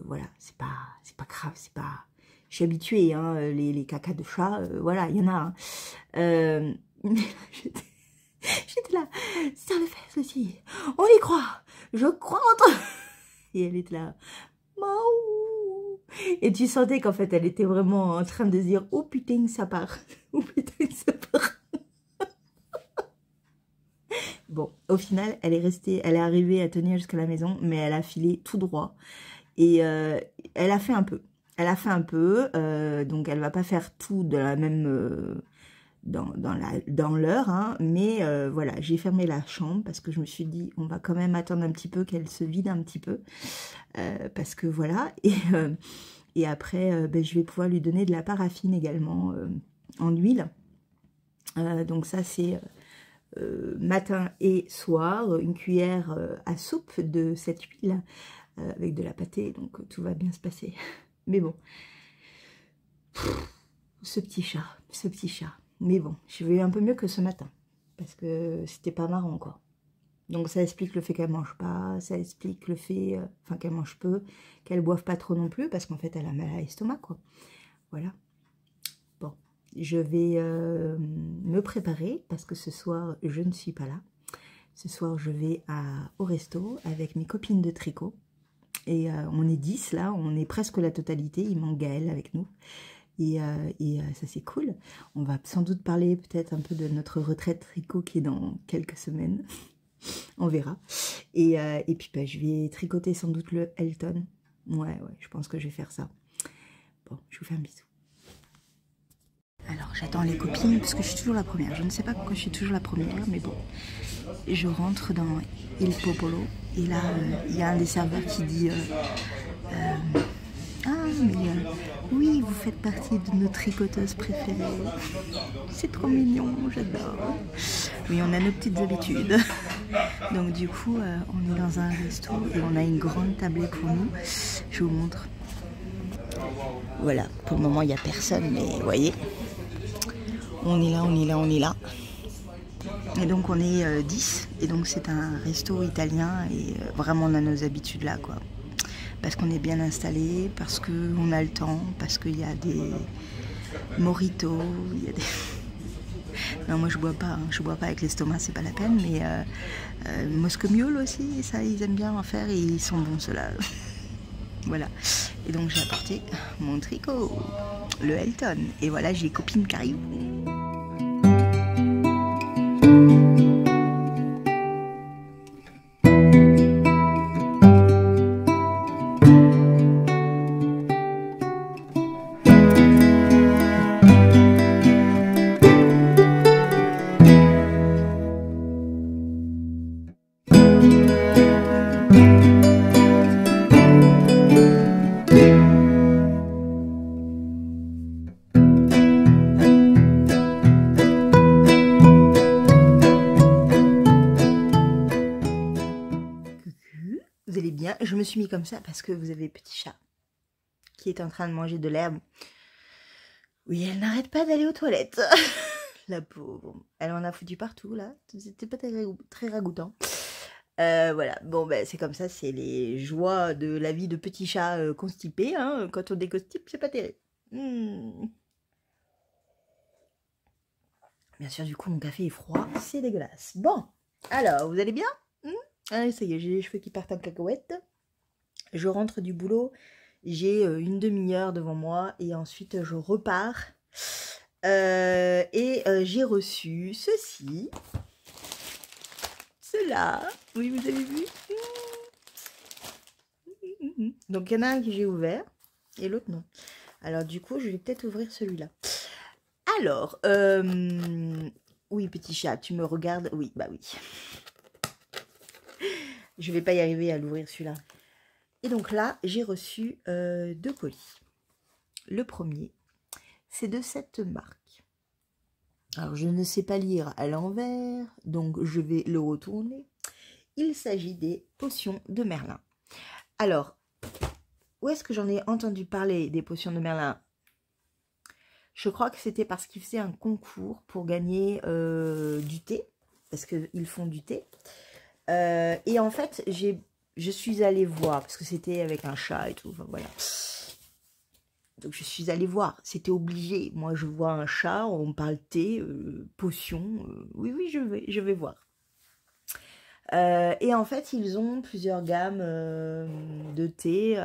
voilà, c'est pas grave, c'est pas... Je suis habituée, hein, les cacas de chat, voilà, il y en a. Hein. Mais j'étais là, serre les fesses aussi, on y croit, je crois en toi. Et elle était là, Maou. Et tu sentais qu'en fait, elle était vraiment en train de se dire, oh putain, ça part, oh putain, ça part. Bon, au final, elle est arrivée à tenir jusqu'à la maison, mais elle a filé tout droit. Et elle a fait un peu. Donc elle va pas faire tout de la même dans l'heure, hein, mais voilà, j'ai fermé la chambre parce que je me suis dit, on va quand même attendre un petit peu qu'elle se vide un petit peu, parce que voilà. Et après, ben, je vais pouvoir lui donner de la paraffine également en huile. Donc ça c'est matin et soir, une cuillère à soupe de cette huile avec de la pâtée, donc tout va bien se passer. Mais bon, ce petit chat. Mais bon, je vais un peu mieux que ce matin, parce que c'était pas marrant, quoi. Donc ça explique le fait qu'elle mange pas, ça explique le fait, enfin qu'elle mange peu, qu'elle boive pas trop non plus, parce qu'en fait elle a mal à l'estomac, quoi. Voilà. Bon, je vais me préparer, parce que ce soir je ne suis pas là. Ce soir je vais au resto avec mes copines de tricot. Et on est 10 là, on est presque la totalité, il manque Gaëlle avec nous. Et ça c'est cool. On va sans doute parler peut-être un peu de notre retraite tricot qui est dans quelques semaines. On verra. Et puis bah, je vais tricoter sans doute le Elton. Ouais, je pense que je vais faire ça. Bon, je vous fais un bisou. Alors j'attends les copines parce que je suis toujours la première. Je ne sais pas pourquoi je suis toujours la première, mais bon. Je rentre dans Il Popolo et là il y a un des serveurs qui dit ah mais oui, vous faites partie de nos tricoteuses préférées. C'est trop mignon, j'adore. Oui, on a nos petites habitudes. Donc du coup on est dans un resto et on a une grande tablée pour nous. Je vous montre. Voilà, pour le moment il n'y a personne, mais vous voyez, on est là. Et donc on est 10, et donc c'est un resto italien, et vraiment on a nos habitudes là, quoi. Parce qu'on est bien installé, parce qu'on a le temps, parce qu'il y a des mojitos, il y a des... Non, moi je bois pas avec l'estomac, c'est pas la peine, mais Moscow Mule aussi, ça ils aiment bien en faire, et ils sont bons ceux-là. Voilà, et donc j'ai apporté mon tricot, le Elton, et voilà, j'ai les copines qui arrivent. Vous allez bien? Je me suis mis comme ça parce que vous avez petit chat qui est en train de manger de l'herbe. Oui, elle n'arrête pas d'aller aux toilettes. La pauvre. Elle en a foutu partout, là. C'était pas très ragoûtant. Voilà. Bon, ben, c'est comme ça. C'est les joies de la vie de petit chat constipé. Hein. Quand on déconstipe, c'est pas terrible. Bien sûr, du coup, mon café est froid. C'est dégueulasse. Bon, alors, vous allez bien? Allez, ça y est, j'ai les cheveux qui partent en cacahuète. Je rentre du boulot. J'ai une demi-heure devant moi. Et ensuite, je repars. J'ai reçu ceci. Cela. Oui, vous avez vu? Donc, il y en a un que j'ai ouvert. Et l'autre, non. Alors, du coup, je vais peut-être ouvrir celui-là. Alors, oui, petit chat, tu me regardes? Oui, bah oui. Je vais pas y arriver à l'ouvrir celui-là. Et donc là, j'ai reçu 2 colis. Le premier, c'est de cette marque. Alors, je ne sais pas lire à l'envers, donc je vais le retourner. Il s'agit des potions de Merlin. Alors, où est-ce que j'en ai entendu parler des potions de Merlin? Je crois que c'était parce qu'ils faisaient un concours pour gagner du thé, parce qu'ils font du thé. Et en fait, je suis allée voir, parce que c'était avec un chat et tout, enfin, voilà. Donc je suis allée voir, c'était obligé. Moi, je vois un chat, on parle thé, potion, oui, oui, je vais voir. Et en fait, ils ont plusieurs gammes de thé,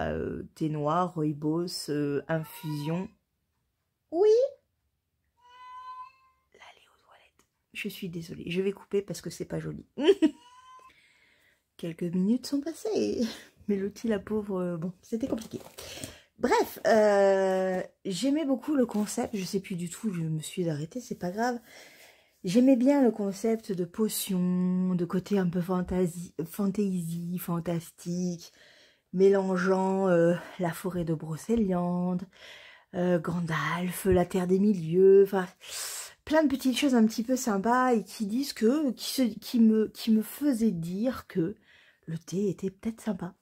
thé noir, rooibos, infusion. Oui, là, elle est aux toilettes. Je suis désolée, je vais couper parce que c'est pas joli. Quelques minutes sont passées, mais l'outil, la pauvre, bon, c'était compliqué. Bref, j'aimais beaucoup le concept, je sais plus du tout, je me suis arrêtée, c'est pas grave. J'aimais bien le concept de potion, de côté un peu fantasy, fantastique, mélangeant la forêt de Brocéliande, Gandalf, la Terre des Milieux, enfin plein de petites choses un petit peu sympas et qui disent que, qui me faisaient dire que le thé était peut-être sympa.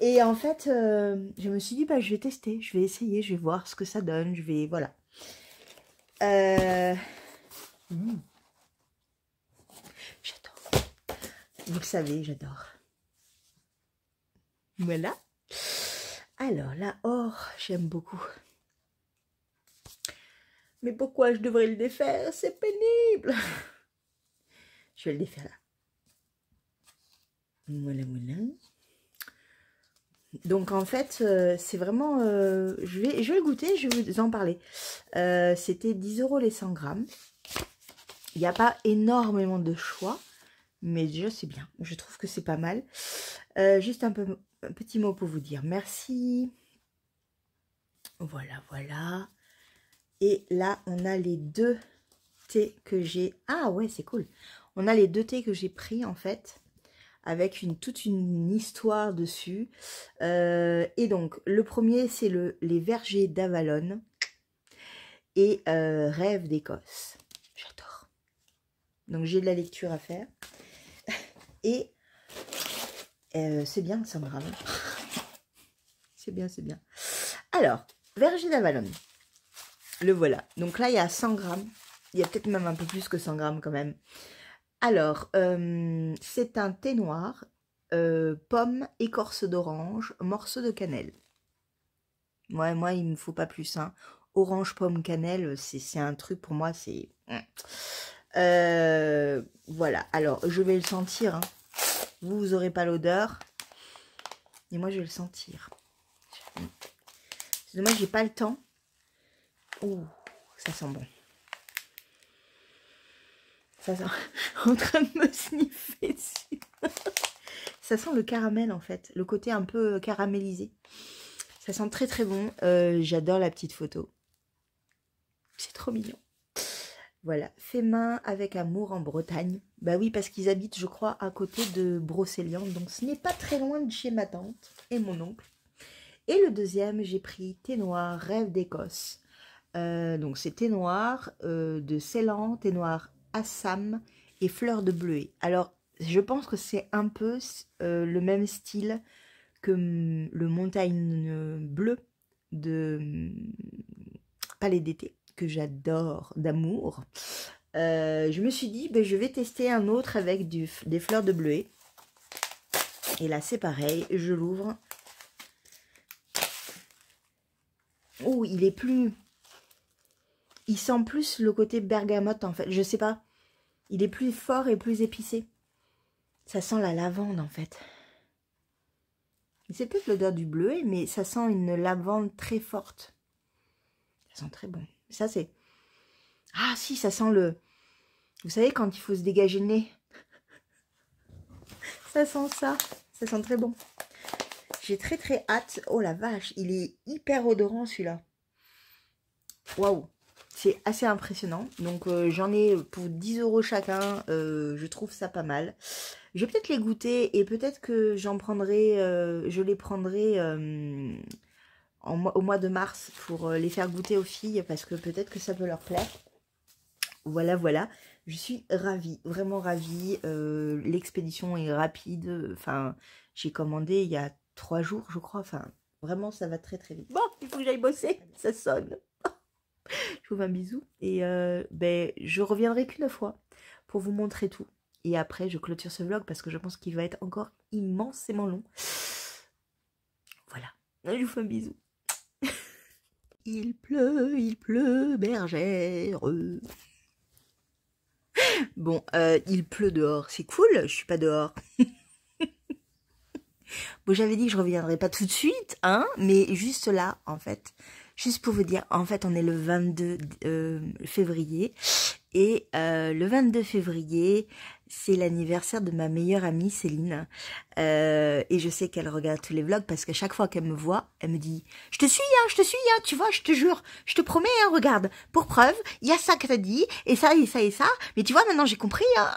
Et en fait, je me suis dit, bah, je vais tester, je vais essayer, je vais voir ce que ça donne, je vais, voilà. J'adore. Vous le savez, j'adore. Voilà. Alors, la or, j'aime beaucoup. Mais pourquoi je devrais le défaire? C'est pénible. Je vais le défaire là. Voilà, voilà. Donc en fait, c'est vraiment... je vais le goûter, je vais vous en parler. C'était 10 € les 100 grammes. Il n'y a pas énormément de choix, mais déjà c'est bien. Je trouve que c'est pas mal. Juste un petit mot pour vous dire merci. Voilà, voilà. Et là, on a les 2 thés que j'ai... Ah ouais, c'est cool. On a les 2 thés que j'ai pris en fait, avec toute une histoire dessus. Et donc, le premier, c'est les vergers d'Avalon et Rêve d'Écosse. J'adore. Donc, j'ai de la lecture à faire. Et c'est bien, ça me ramène. C'est bien, c'est bien. Alors, verger d'Avalon. Le voilà. Donc là, il y a 100 grammes. Il y a peut-être même un peu plus que 100 grammes quand même. Alors, c'est un thé noir, pomme, écorce d'orange, morceau de cannelle. Ouais, moi, il ne me faut pas plus. Hein. Orange, pomme, cannelle, c'est un truc pour moi, c'est... voilà, alors, je vais le sentir. Hein. Vous n'aurez pas l'odeur. Et moi, je vais le sentir. C'est dommage, j'ai pas le temps. Ouh, ça sent bon. Ça sent... Je suis en train de me sniffer dessus. Ça sent le caramel, en fait. Le côté un peu caramélisé. Ça sent très très bon. J'adore la petite photo. C'est trop mignon. Voilà. Fait main avec amour en Bretagne. Bah oui, parce qu'ils habitent, je crois, à côté de Brocéliande. Donc ce n'est pas très loin de chez ma tante et mon oncle. Et le deuxième, j'ai pris thé noir, rêve d'Écosse. Donc c'est thé noir de Ceylan, thé noir Assam et fleur de bleuet. Alors, je pense que c'est un peu le même style que le montagne bleu de Palais d'été, que j'adore d'amour. Je me suis dit, ben, je vais tester un autre avec des fleurs de bleuet. Et là, c'est pareil, je l'ouvre. Oh, il est plus il sent plus le côté bergamote en fait. Je sais pas. Il est plus fort et plus épicé. Ça sent la lavande en fait. C'est peut-être l'odeur du bleuet, mais ça sent une lavande très forte. Ça sent très bon. Ça c'est... Ah si, ça sent le... Vous savez quand il faut se dégager le nez. Ça sent ça. Ça sent très bon. J'ai très très hâte. Oh la vache, il est hyper odorant celui-là. Waouh. C'est assez impressionnant. Donc j'en ai pour 10 € chacun. Je trouve ça pas mal. Je vais peut-être les goûter et peut-être que j'en prendrai, je les prendrai au mois de mars pour les faire goûter aux filles parce que peut-être que ça peut leur plaire. Voilà, voilà. Je suis ravie, vraiment ravie. L'expédition est rapide. Enfin, j'ai commandé il y a 3 jours, je crois. Enfin, vraiment, ça va très très vite. Bon, il faut que j'aille bosser. Ça sonne. Je vous fais un bisou. Et ben, je reviendrai qu'une fois pour vous montrer tout. Et après, je clôture ce vlog parce que je pense qu'il va être encore immensément long. Voilà. Je vous fais un bisou. Il pleut, bergère. Bon, il pleut dehors. C'est cool, je suis pas dehors. Bon, j'avais dit que je reviendrai pas tout de suite, hein, mais juste là, en fait. Juste pour vous dire, en fait, on est le 22 février. Et le 22 février, c'est l'anniversaire de ma meilleure amie Céline. Et je sais qu'elle regarde tous les vlogs parce qu'à chaque fois qu'elle me voit, elle me dit « Je te suis, tu vois, je te jure, je te promets, hein, regarde, pour preuve, il y a ça que t'as dit, et ça, et ça, et ça, mais tu vois, maintenant j'ai compris, hein. »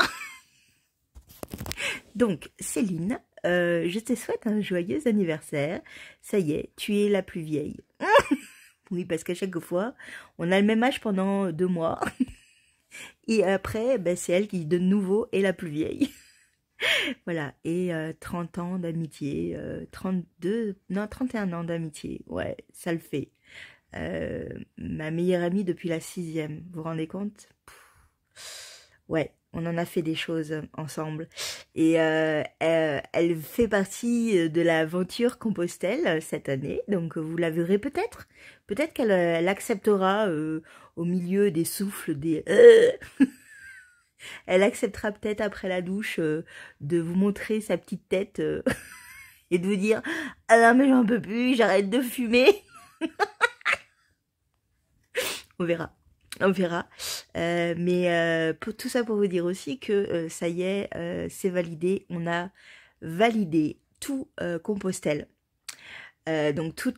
Donc, Céline, je te souhaite un joyeux anniversaire. Ça y est, tu es la plus vieille. Oui, parce qu'à chaque fois, on a le même âge pendant 2 mois. Et après, ben, c'est elle qui de nouveau est la plus vieille. Voilà, et 30 ans d'amitié, 31 ans d'amitié, ouais, ça le fait. Ma meilleure amie depuis la 6e, vous vous rendez compte? Ouais, on en a fait des choses ensemble. Et elle fait partie de l'aventure Compostelle cette année, donc vous la verrez peut-être. Peut-être qu'elle acceptera au milieu des souffles, des... Elle acceptera peut-être après la douche de vous montrer sa petite tête et de vous dire « Ah non mais j'en peux plus, j'arrête de fumer !» On verra. On verra. Mais pour tout ça pour vous dire aussi que ça y est, c'est validé. On a validé tout Compostelle. Donc tout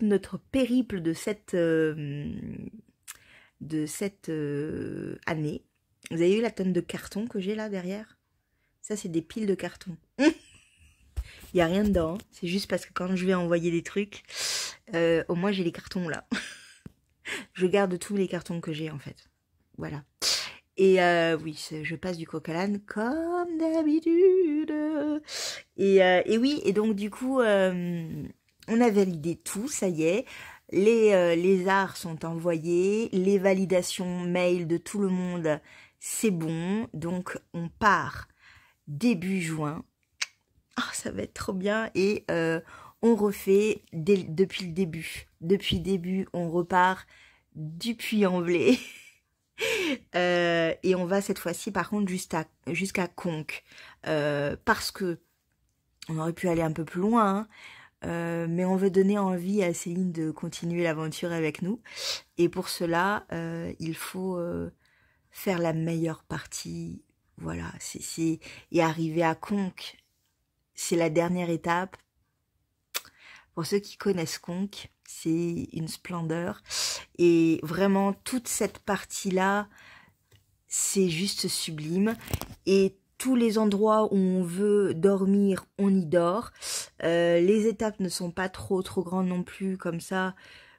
notre périple de cette année. Vous avez vu la tonne de carton que j'ai là derrière? Ça, c'est des piles de carton. Il n'y a rien dedans. Hein. C'est juste parce que quand je vais envoyer des trucs, au moins j'ai les cartons là. Je garde tous les cartons que j'ai en fait. Voilà. Et oui, je passe du coq à l'âne comme d'habitude. Et oui, et donc du coup, on a validé tout, ça y est. Les arts sont envoyés, les validations mail de tout le monde, c'est bon. Donc on part début juin. Oh, ça va être trop bien. Et on refait depuis le début. Depuis le début, on repart du Puy-en-Velay. Et on va cette fois-ci par contre jusqu'à Conques. Parce que on aurait pu aller un peu plus loin, hein, mais on veut donner envie à Céline de continuer l'aventure avec nous. Et pour cela, il faut faire la meilleure partie. Voilà, et arriver à Conques, c'est la dernière étape. Pour ceux qui connaissent Conques, c'est une splendeur. Et vraiment, toute cette partie-là, c'est juste sublime. Et tous les endroits où on veut dormir, on y dort. Les étapes ne sont pas trop grandes non plus, comme ça,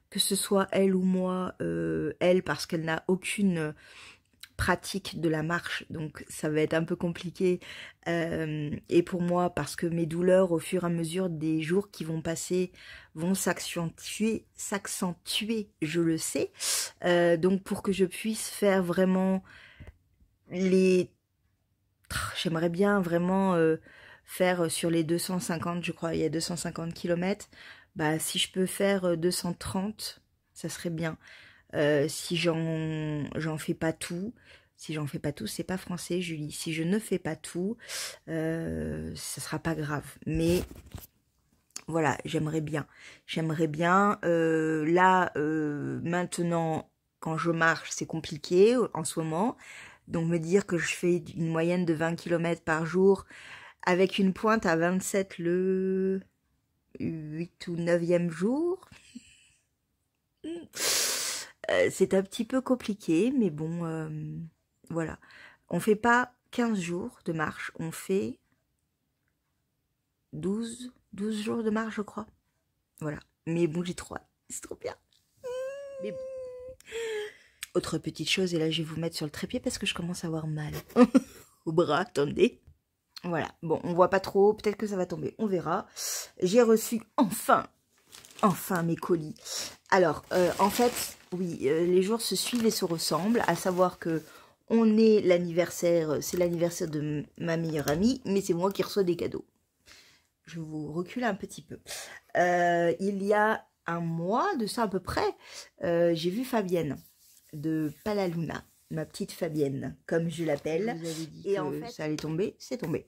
que ce soit elle ou moi. Elle, parce qu'elle n'a aucune pratique de la marche, donc ça va être un peu compliqué, et pour moi parce que mes douleurs au fur et à mesure des jours qui vont passer vont s'accentuer, je le sais, donc pour que je puisse faire vraiment j'aimerais bien vraiment faire sur les 250, je crois il y a 250 km, bah si je peux faire 230, ça serait bien. Si j'en fais pas tout, c'est pas français, Julie. Si je ne fais pas tout, ça sera pas grave. Mais voilà, j'aimerais bien. Là, maintenant, quand je marche, c'est compliqué en ce moment. Donc me dire que je fais une moyenne de 20 km par jour avec une pointe à 27 le 8 ou 9e jour, c'est un petit peu compliqué, mais bon, voilà. On fait pas 15 jours de marche, on fait 12 jours de marche, je crois. Voilà. Mais bon, j'ai trop hâte. C'est trop bien. Mais... Autre petite chose, et là je vais vous mettre sur le trépied parce que je commence à avoir mal au bras, attendez. Voilà, bon, on voit pas trop, peut-être que ça va tomber, on verra. J'ai reçu enfin mes colis. Alors, en fait, oui, les jours se suivent et se ressemblent, à savoir que on est l'anniversaire, c'est l'anniversaire de ma meilleure amie, mais c'est moi qui reçois des cadeaux. Je vous recule un petit peu. Il y a un mois de ça à peu près, j'ai vu Fabienne de Palaluna, ma petite Fabienne, comme je l'appelle. Vous avez dit et que en fait, ça allait tomber, c'est tombé.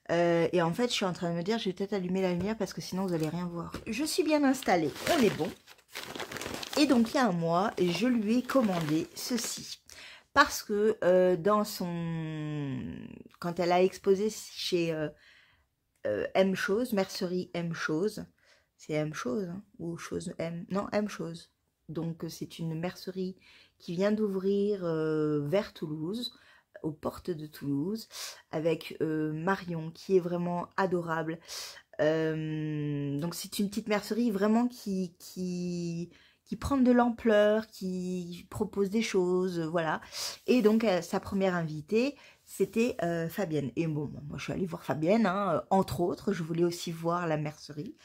Et en fait, je suis en train de me dire, je vais peut-être allumer la lumière parce que sinon vous allez rien voir. Je suis bien installée, on est bon. Et donc il y a un mois, je lui ai commandé ceci. Parce que quand elle a exposé chez M Chose, Mercerie M Chose, c'est M Chose, hein, ou Chose M, non M Chose. Donc c'est une mercerie qui vient d'ouvrir vers Toulouse, aux portes de Toulouse, avec Marion qui est vraiment adorable. Donc c'est une petite mercerie vraiment qui prend de l'ampleur, qui propose des choses, voilà. Et donc sa première invitée, c'était Fabienne. Et bon, moi je suis allée voir Fabienne, hein, entre autres, je voulais aussi voir la mercerie.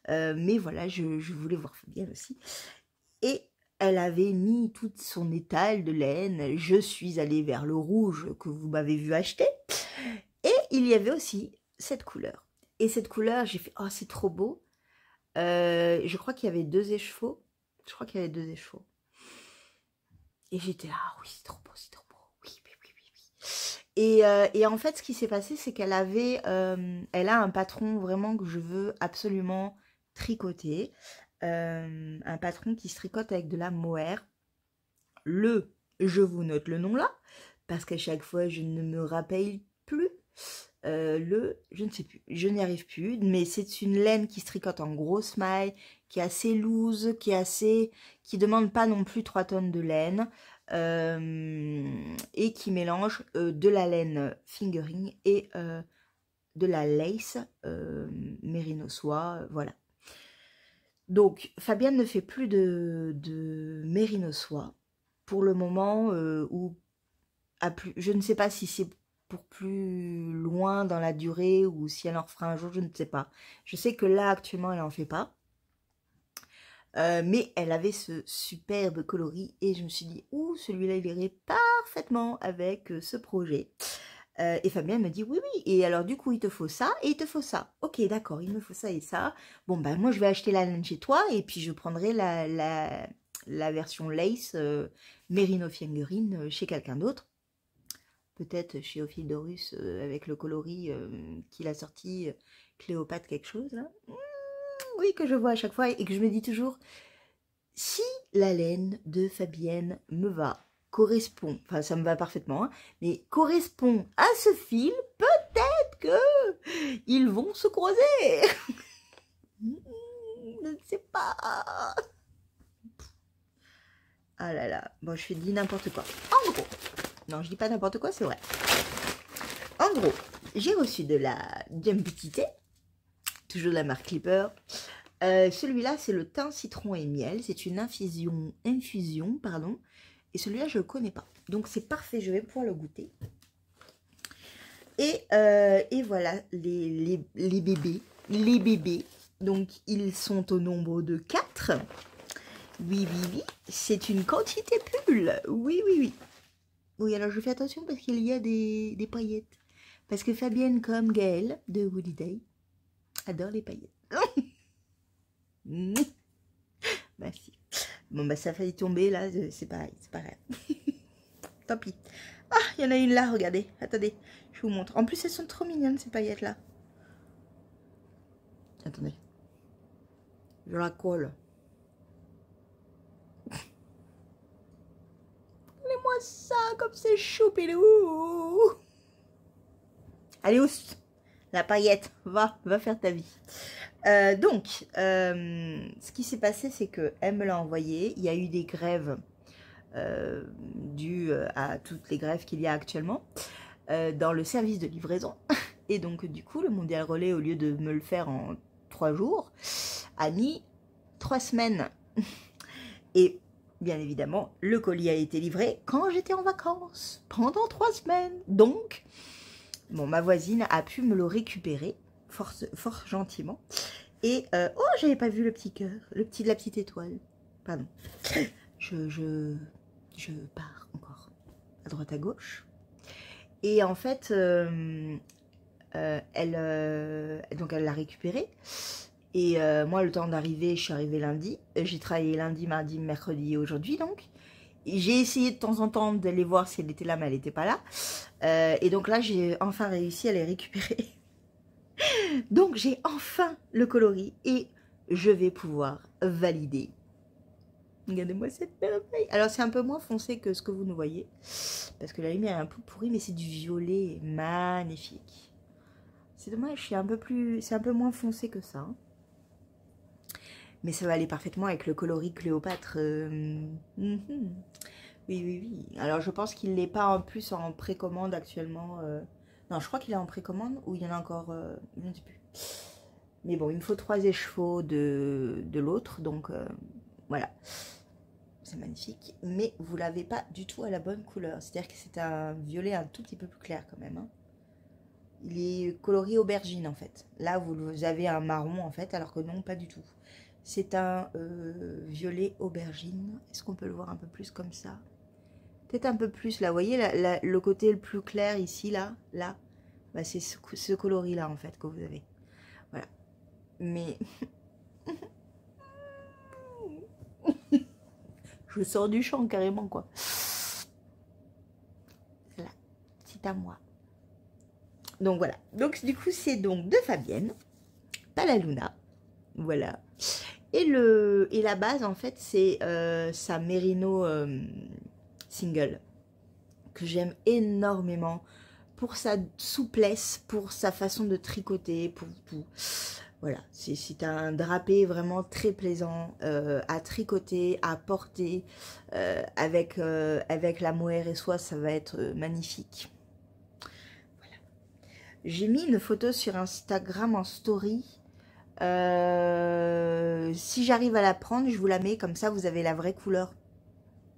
Mais voilà, je voulais voir Fabienne aussi. Et elle avait mis tout son étal de laine. Je suis allée vers le rouge que vous m'avez vu acheter. Et il y avait aussi cette couleur. Et cette couleur, j'ai fait, oh, c'est trop beau. Je crois qu'il y avait 2 écheveaux. Et j'étais là, ah, oui, c'est trop beau, c'est trop beau. Oui, oui, oui, oui, oui. Et en fait, ce qui s'est passé, c'est qu'elle avait, elle a un patron vraiment que je veux absolument tricoter. Un patron qui se tricote avec de la mohair. Je vous note le nom là, parce qu'à chaque fois, je ne me rappelle plus. Je ne sais plus, je n'y arrive plus, mais c'est une laine qui se tricote en grosse maille, qui est assez loose, qui demande pas non plus 3 tonnes de laine, et qui mélange de la laine fingering et de la lace mérino soie, voilà. Donc Fabienne ne fait plus de mérino soie pour le moment, je ne sais pas si c'est pour plus loin dans la durée ou si elle en refera un jour, je ne sais pas. Je sais que là, actuellement, elle n'en fait pas. Mais elle avait ce superbe coloris et je me suis dit, ouh, celui-là, il irait parfaitement avec ce projet. Et Fabienne me dit, oui, oui, et alors du coup, il te faut ça et il te faut ça. Ok, d'accord, il me faut ça et ça. Bon, ben moi, je vais acheter la laine chez toi et puis je prendrai la version lace Merino Fingering chez quelqu'un d'autre. Peut-être chez Ophidorus avec le coloris qu'il a sorti, Cléopâtre quelque chose, là. Oui, que je vois à chaque fois et que je me dis toujours, si la laine de Fabienne me va, correspond, enfin ça me va parfaitement, hein, mais correspond à ce fil, peut-être que ils vont se croiser. Je ne sais pas. Ah là là, bon je dis n'importe quoi. En gros, non je dis pas n'importe quoi, c'est vrai. En gros, j'ai reçu de la Jumpitité, toujours de la marque Clipper. Celui-là, c'est le thym, citron et miel. C'est une infusion, pardon. Et celui-là, je ne le connais pas. Donc, c'est parfait, je vais pouvoir le goûter. Et voilà, les bébés. Les bébés. Donc, ils sont au nombre de 4. Oui, oui, oui. C'est une quantité pull. Oui, oui, oui. Oui, alors je fais attention parce qu'il y a des paillettes. Parce que Fabienne, comme Gaëlle de Woody Day, adore les paillettes. Merci. Bon, bah ça a failli tomber, là, c'est pareil, c'est pas grave. Tant pis. Ah, il y en a une là, regardez. Attendez, je vous montre. En plus, elles sont trop mignonnes, ces paillettes-là. Attendez. Je la colle. Regardez-moi ça, comme c'est choupidou. Allez, oust. La paillette, va faire ta vie. Donc, ce qui s'est passé, c'est qu'elle me l'a envoyé. Il y a eu des grèves dues à toutes les grèves qu'il y a actuellement dans le service de livraison. Et donc, du coup, le Mondial Relais, au lieu de me le faire en 3 jours, a mis 3 semaines. Et bien évidemment, le colis a été livré quand j'étais en vacances, pendant 3 semaines. Donc, bon, ma voisine a pu me le récupérer, fort gentiment. Et, oh, j'avais pas vu le petit cœur, la petite étoile. Pardon. Je pars encore à droite à gauche. Et en fait, donc elle l'a récupéré. Et moi, le temps d'arriver, je suis arrivée lundi. J'ai travaillé lundi, mardi, mercredi et aujourd'hui, donc. J'ai essayé de temps en temps d'aller voir si elle était là, mais elle n'était pas là. Et donc là, j'ai enfin réussi à les récupérer. Donc, j'ai enfin le coloris et je vais pouvoir valider. Regardez-moi cette merveille. Alors, c'est un peu moins foncé que ce que vous nous voyez. Parce que la lumière est un peu pourrie, mais c'est du violet magnifique. C'est dommage, c'est un peu moins foncé que ça. Hein. Mais ça va aller parfaitement avec le coloris Cléopâtre. Oui, oui, oui. Alors, je pense qu'il n'est pas en plus en précommande actuellement. Non, je crois qu'il est en précommande ou il y en a encore... je ne sais plus. Mais bon, il me faut 3 écheveaux de l'autre. Donc, voilà. C'est magnifique. Mais vous ne l'avez pas du tout à la bonne couleur. C'est-à-dire que c'est un violet un tout petit peu plus clair quand même. Hein. Il est coloré aubergine en fait. Là, vous avez un marron en fait, alors que non, pas du tout. C'est un violet aubergine. Est-ce qu'on peut le voir un peu plus comme ça? Peut-être un peu plus là. Vous voyez le côté le plus clair ici, là. Bah, c'est ce coloris-là en fait que vous avez. Voilà. Mais... je sors du champ carrément quoi. Là, c'est à moi. Donc voilà. Donc du coup, c'est donc de Fabienne. Pas la Luna. Voilà. Et la base, en fait, c'est sa Merino single, que j'aime énormément, pour sa souplesse, pour sa façon de tricoter, pour tout. Voilà, c'est un drapé vraiment très plaisant à tricoter, à porter, avec la mohair et soie, ça va être magnifique. Voilà. J'ai mis une photo sur Instagram en story. Si j'arrive à la prendre, je vous la mets, comme ça vous avez la vraie couleur.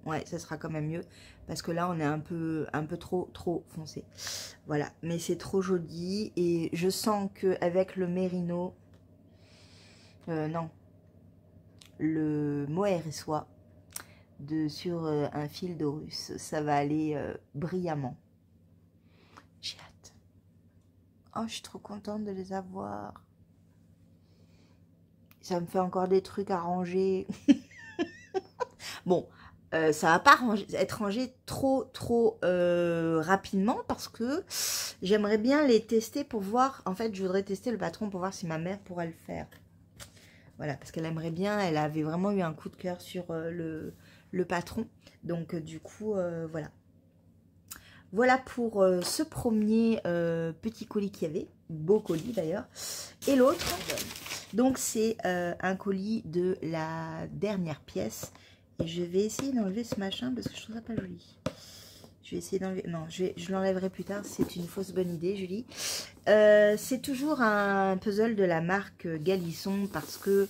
Ouais, ça sera quand même mieux, parce que là on est un peu trop foncé. Voilà, mais c'est trop joli et je sens que avec le mérino, non, le mohair et soie sur un fil d'Orus, ça va aller brillamment. J'ai hâte. Oh, je suis trop contente de les avoir. Ça me fait encore des trucs à ranger. Bon, ça va pas être rangé trop rapidement parce que j'aimerais bien les tester pour voir. En fait, je voudrais tester le patron pour voir si ma mère pourrait le faire. Voilà, parce qu'elle aimerait bien. Elle avait vraiment eu un coup de cœur sur le patron. Donc, du coup, voilà. Voilà pour ce premier petit colis qu'il y avait. Beau colis d'ailleurs. Et l'autre... donc, c'est un colis de la dernière pièce. Et je vais essayer d'enlever ce machin parce que je trouve ça pas joli. Je vais essayer d'enlever... non, je l'enlèverai plus tard. C'est une fausse bonne idée, Julie. C'est toujours un puzzle de la marque Galisson parce que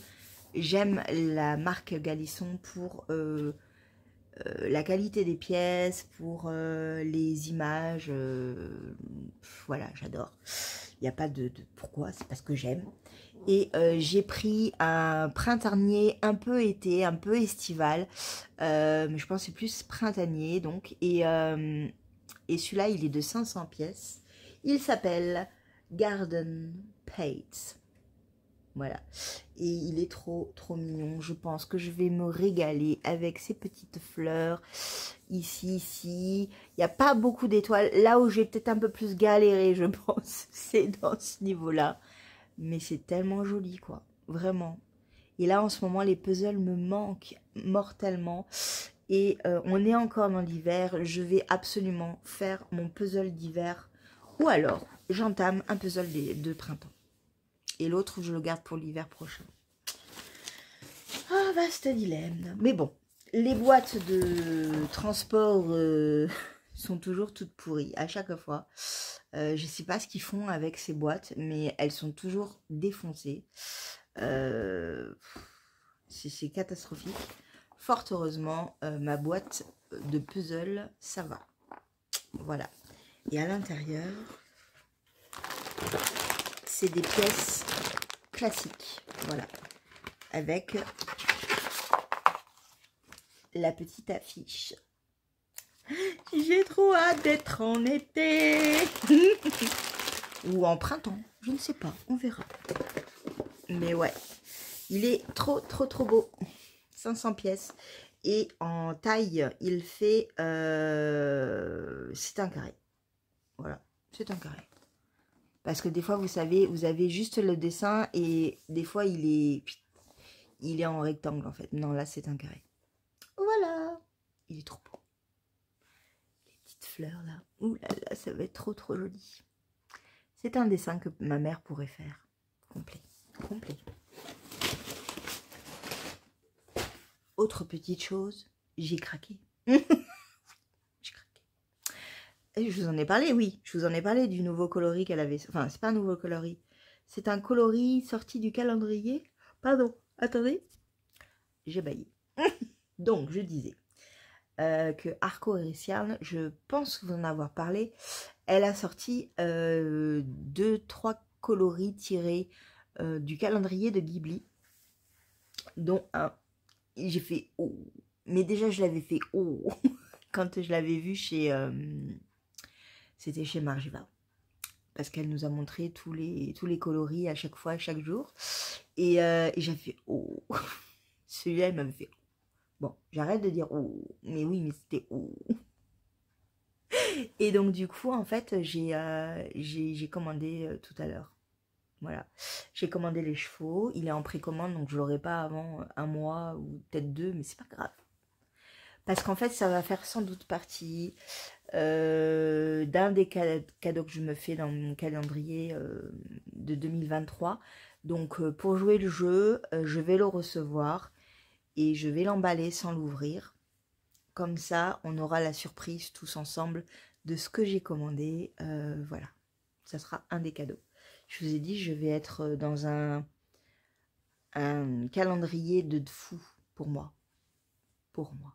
j'aime la marque Galisson pour la qualité des pièces, pour les images. Voilà, j'adore. Il n'y a pas de pourquoi, c'est parce que j'aime. Et j'ai pris un printanier un peu été, un peu estival. Mais je pense que c'est plus printanier. Donc. Et celui-là, il est de 500 pièces. Il s'appelle Garden Pates. Voilà. Et il est trop mignon. Je pense que je vais me régaler avec ces petites fleurs. Ici. Il n'y a pas beaucoup d'étoiles. Là où j'ai peut-être un peu plus galéré, je pense, c'est dans ce niveau-là. Mais c'est tellement joli, quoi. Vraiment. Et là, en ce moment, les puzzles me manquent mortellement. Et on est encore dans l'hiver. Je vais absolument faire mon puzzle d'hiver. Ou alors, j'entame un puzzle de printemps. Et l'autre, je le garde pour l'hiver prochain. Ah, vaste dilemme. Mais bon, les boîtes de transport sont toujours toutes pourries à chaque fois. Je ne sais pas ce qu'ils font avec ces boîtes, mais elles sont toujours défoncées. C'est catastrophique. Fort heureusement, ma boîte de puzzle, ça va. Voilà. Et à l'intérieur, c'est des pièces classiques. Voilà. Avec la petite affiche. J'ai trop hâte d'être en été. Ou en printemps. Je ne sais pas. On verra. Mais ouais. Il est trop beau. 500 pièces. Et en taille, il fait... c'est un carré. Voilà. C'est un carré. Parce que des fois, vous savez, vous avez juste le dessin et des fois, il est en rectangle, en fait. Non, là, c'est un carré. Voilà. Il est trop beau. Les petites fleurs, là. Ouh là là, ça va être trop joli. C'est un dessin que ma mère pourrait faire. Complet. Autre petite chose, j'ai craqué. J'ai craqué. Et je vous en ai parlé, oui. Je vous en ai parlé du nouveau coloris qu'elle avait. Enfin, c'est pas un nouveau coloris. C'est un coloris sorti du calendrier. Pardon, attendez. J'ai baillé. Donc, je disais que Arco Hériciarne, je pense vous en avoir parlé, elle a sorti 2-3 coloris tirés du calendrier de Ghibli, dont un, j'ai fait oh, mais déjà je l'avais fait oh quand je l'avais vu chez, c'était chez Margiela, parce qu'elle nous a montré tous les coloris à chaque fois, chaque jour, et j'ai fait oh, celui-là il m'avait fait oh. Bon, j'arrête de dire oh, mais oui, mais c'était oh. Et donc du coup, en fait, j'ai commandé tout à l'heure. Voilà, j'ai commandé les chevaux. Il est en précommande, donc je l'aurai pas avant un mois ou peut-être 2, mais c'est pas grave. Parce qu'en fait, ça va faire sans doute partie d'un des cadeaux que je me fais dans mon calendrier de 2023. Donc pour jouer le jeu, je vais le recevoir. Et je vais l'emballer sans l'ouvrir. Comme ça, on aura la surprise tous ensemble de ce que j'ai commandé. Voilà, ça sera un des cadeaux. Je vous ai dit, je vais être dans un calendrier de fou pour moi. Pour moi.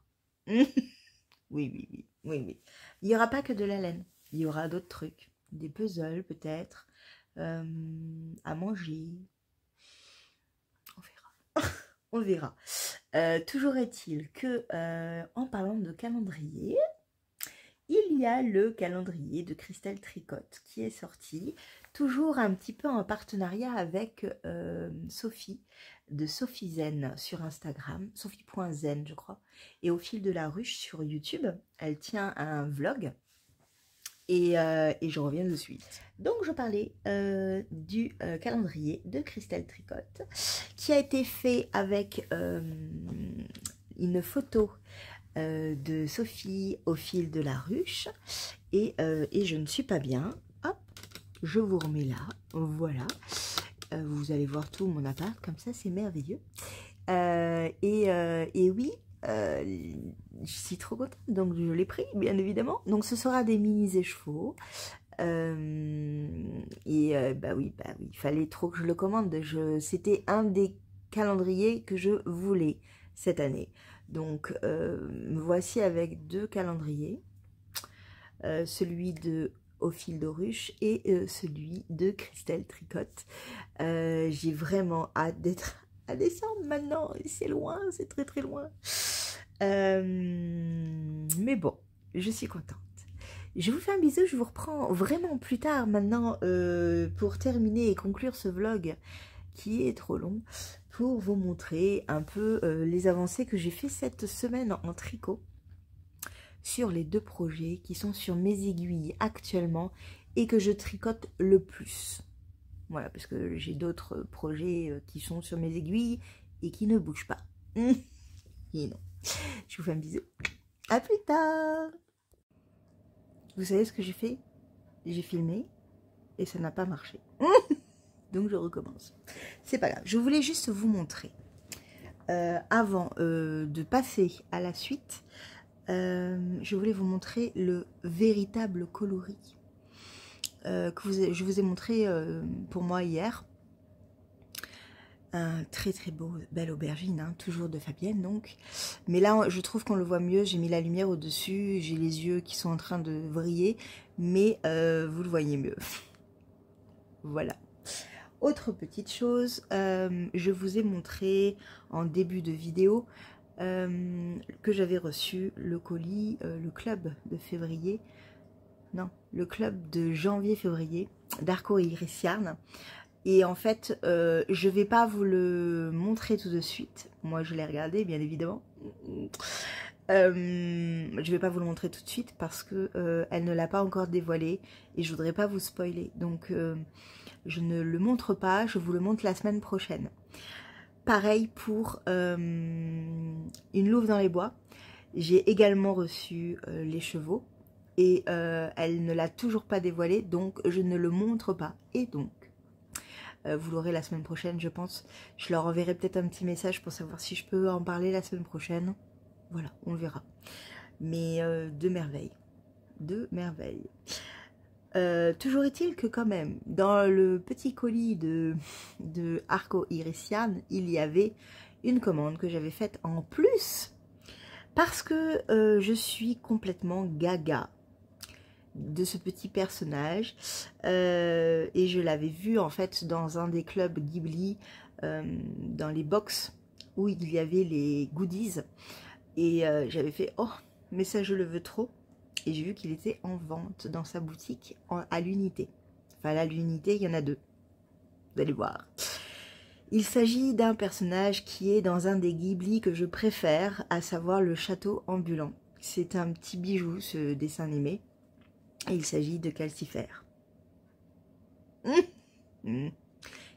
Oui. Il n'y aura pas que de la laine. Il y aura d'autres trucs. Des puzzles peut-être. À manger. On verra. On verra. Toujours est-il que, en parlant de calendrier, il y a le calendrier de Christelle Tricotte qui est sorti, toujours un petit peu en partenariat avec Sophie, de Sophie Zen sur Instagram, sophie.zen je crois, et Au fil de la ruche sur YouTube. Elle tient un vlog. Et je reviens de suite. Donc je parlais du calendrier de Christelle Tricotte qui a été fait avec une photo de Sophie au fil de la ruche et je ne suis pas bien. Hop, je vous remets là, voilà. Vous allez voir tout mon appart, comme ça c'est merveilleux. Et oui, je suis trop contente, donc je l'ai pris bien évidemment. Donc ce sera des mini écheveaux. Bah oui, il fallait trop que je le commande. C'était un des calendriers que je voulais cette année. Donc me voici avec 2 calendriers, celui de Au fil de ruche et celui de Christelle Tricotte. J'ai vraiment hâte d'être à décembre maintenant, c'est loin, c'est très loin. Mais bon, je suis contente. Je vous fais un bisou, je vous reprends vraiment plus tard maintenant pour terminer et conclure ce vlog qui est trop long pour vous montrer un peu les avancées que j'ai fait cette semaine en tricot sur les 2 projets qui sont sur mes aiguilles actuellement et que je tricote le plus. Voilà, parce que j'ai d'autres projets qui sont sur mes aiguilles et qui ne bougent pas. Et non. Je vous fais un bisou. À plus tard. Vous savez ce que j'ai fait? J'ai filmé et ça n'a pas marché. Donc je recommence. C'est pas grave. Je voulais juste vous montrer. Avant de passer à la suite, je voulais vous montrer le véritable coloris que je vous ai montré pour moi hier. Un très très belle aubergine, hein, toujours de Fabienne donc. Mais là, je trouve qu'on le voit mieux. J'ai mis la lumière au-dessus. J'ai les yeux qui sont en train de vriller. Mais vous le voyez mieux. Voilà. Autre petite chose, je vous ai montré en début de vidéo que j'avais reçu le colis, le club de février. Non, le club de janvier-février d'Arco Iris Yarn. Et en fait, je vais pas vous le montrer tout de suite. Moi, je l'ai regardé, bien évidemment. Je vais pas vous le montrer tout de suite parce que elle ne l'a pas encore dévoilé et je voudrais pas vous spoiler. Donc, je ne le montre pas. Je vous le montre la semaine prochaine. Pareil pour une louve dans les bois. J'ai également reçu les chevaux. Et elle ne l'a toujours pas dévoilé, donc je ne le montre pas. Et donc, vous l'aurez la semaine prochaine, je pense. Je leur enverrai peut-être un petit message pour savoir si je peux en parler la semaine prochaine. Voilà, on le verra. Mais de merveille. De merveille. Toujours est-il que quand même, dans le petit colis de Arco Iris Yarn, il y avait une commande que j'avais faite en plus. Parce que je suis complètement gaga de ce petit personnage et je l'avais vu en fait dans un des clubs Ghibli, dans les box où il y avait les goodies et j'avais fait oh mais ça je le veux trop et j'ai vu qu'il était en vente dans sa boutique à l'unité. Enfin à l'unité il y en a 2, vous allez voir. Il s'agit d'un personnage qui est dans un des Ghibli que je préfère, à savoir le château ambulant. C'est un petit bijou ce dessin animé. Et il s'agit de Calcifère.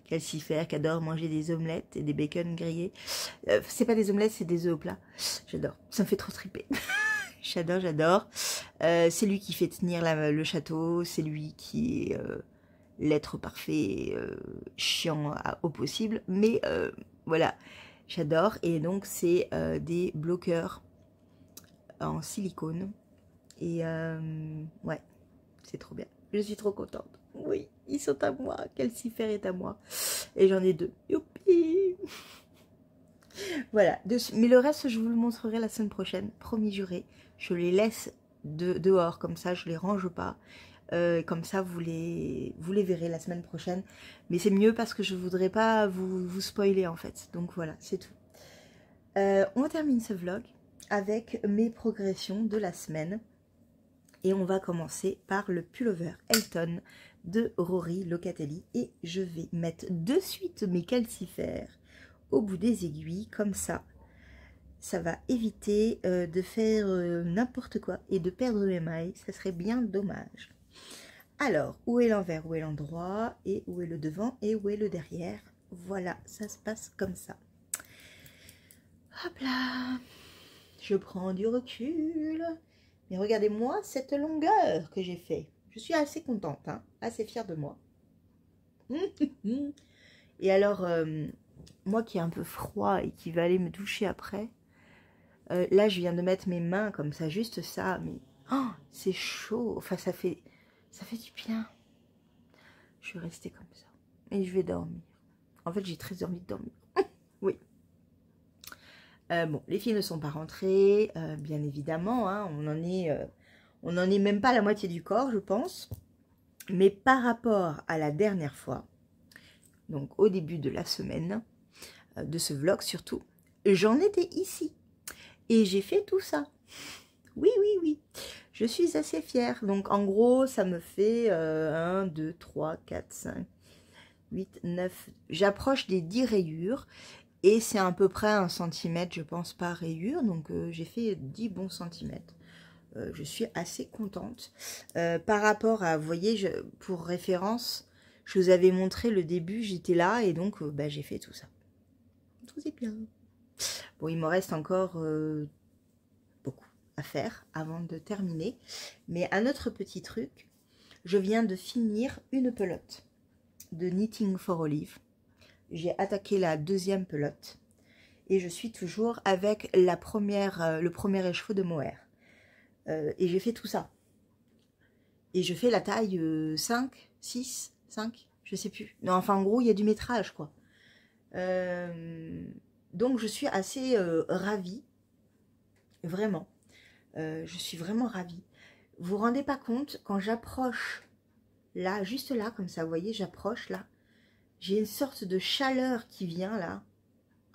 Calcifère qui adore manger des omelettes et des bacon grillés. C'est pas des omelettes, c'est des œufs au plat. J'adore, ça me fait trop triper. J'adore, j'adore. C'est lui qui fait tenir le château, c'est lui qui est l'être parfait, chiant au possible. Mais voilà, j'adore. Et donc c'est des bloqueurs en silicone. Et ouais. C'est trop bien. Je suis trop contente. Oui, ils sont à moi. Calcifère est à moi. Et j'en ai 2. Youpi! Voilà. Mais le reste, je vous le montrerai la semaine prochaine. Promis juré. Je les laisse dehors. Comme ça, je les range pas. Comme ça, vous les verrez la semaine prochaine. Mais c'est mieux parce que je voudrais pas vous spoiler en fait. Donc voilà, c'est tout. On termine ce vlog avec mes progressions de la semaine. Et on va commencer par le pullover Elton de Rory Locatelli. Et je vais mettre de suite mes calcifères au bout des aiguilles. Comme ça, ça va éviter de faire n'importe quoi et de perdre mes mailles. Ça serait bien dommage. Alors, où est l'envers, où est l'endroit, et où est le devant, et où est le derrière. Voilà, ça se passe comme ça. Hop là. Je prends du recul. Mais regardez-moi cette longueur que j'ai fait. Je suis assez contente, hein, assez fière de moi. Et alors, moi qui ai un peu froid et qui va aller me doucher après, là je viens de mettre mes mains comme ça, juste ça, mais oh, c'est chaud. Enfin, ça fait du bien. Je vais rester comme ça. Et je vais dormir. En fait, j'ai très envie de dormir. Oui. Bon, les filles ne sont pas rentrées, bien évidemment, hein, on n'en est même pas à la moitié du corps, je pense. Mais par rapport à la dernière fois, donc au début de la semaine, de ce vlog surtout, j'en étais ici. Et j'ai fait tout ça. Oui, oui, oui. Je suis assez fière. Donc en gros, ça me fait 1, 2, 3, 4, 5, 8, 9, j'approche des 10 rayures. Et c'est à peu près 1 centimètre, je pense, par rayure. Donc, j'ai fait 10 bons centimètres. Je suis assez contente. Par rapport à, vous voyez, pour référence, je vous avais montré le début, j'étais là. Et donc, bah, j'ai fait tout ça. Tout est bien. Bon, il me reste encore beaucoup à faire avant de terminer. Mais un autre petit truc, je viens de finir une pelote de Knitting for Olive. J'ai attaqué la deuxième pelote et je suis toujours avec la première, le premier écheveau de mohair. Et j'ai fait tout ça. Et je fais la taille 5, 6, 5, je sais plus. Non, enfin en gros, il y a du métrage quoi. Donc je suis assez ravie. Vraiment. Je suis vraiment ravie. Vous vous rendez pas compte, quand j'approche là, juste là, comme ça, vous voyez, j'approche là. J'ai une sorte de chaleur qui vient là.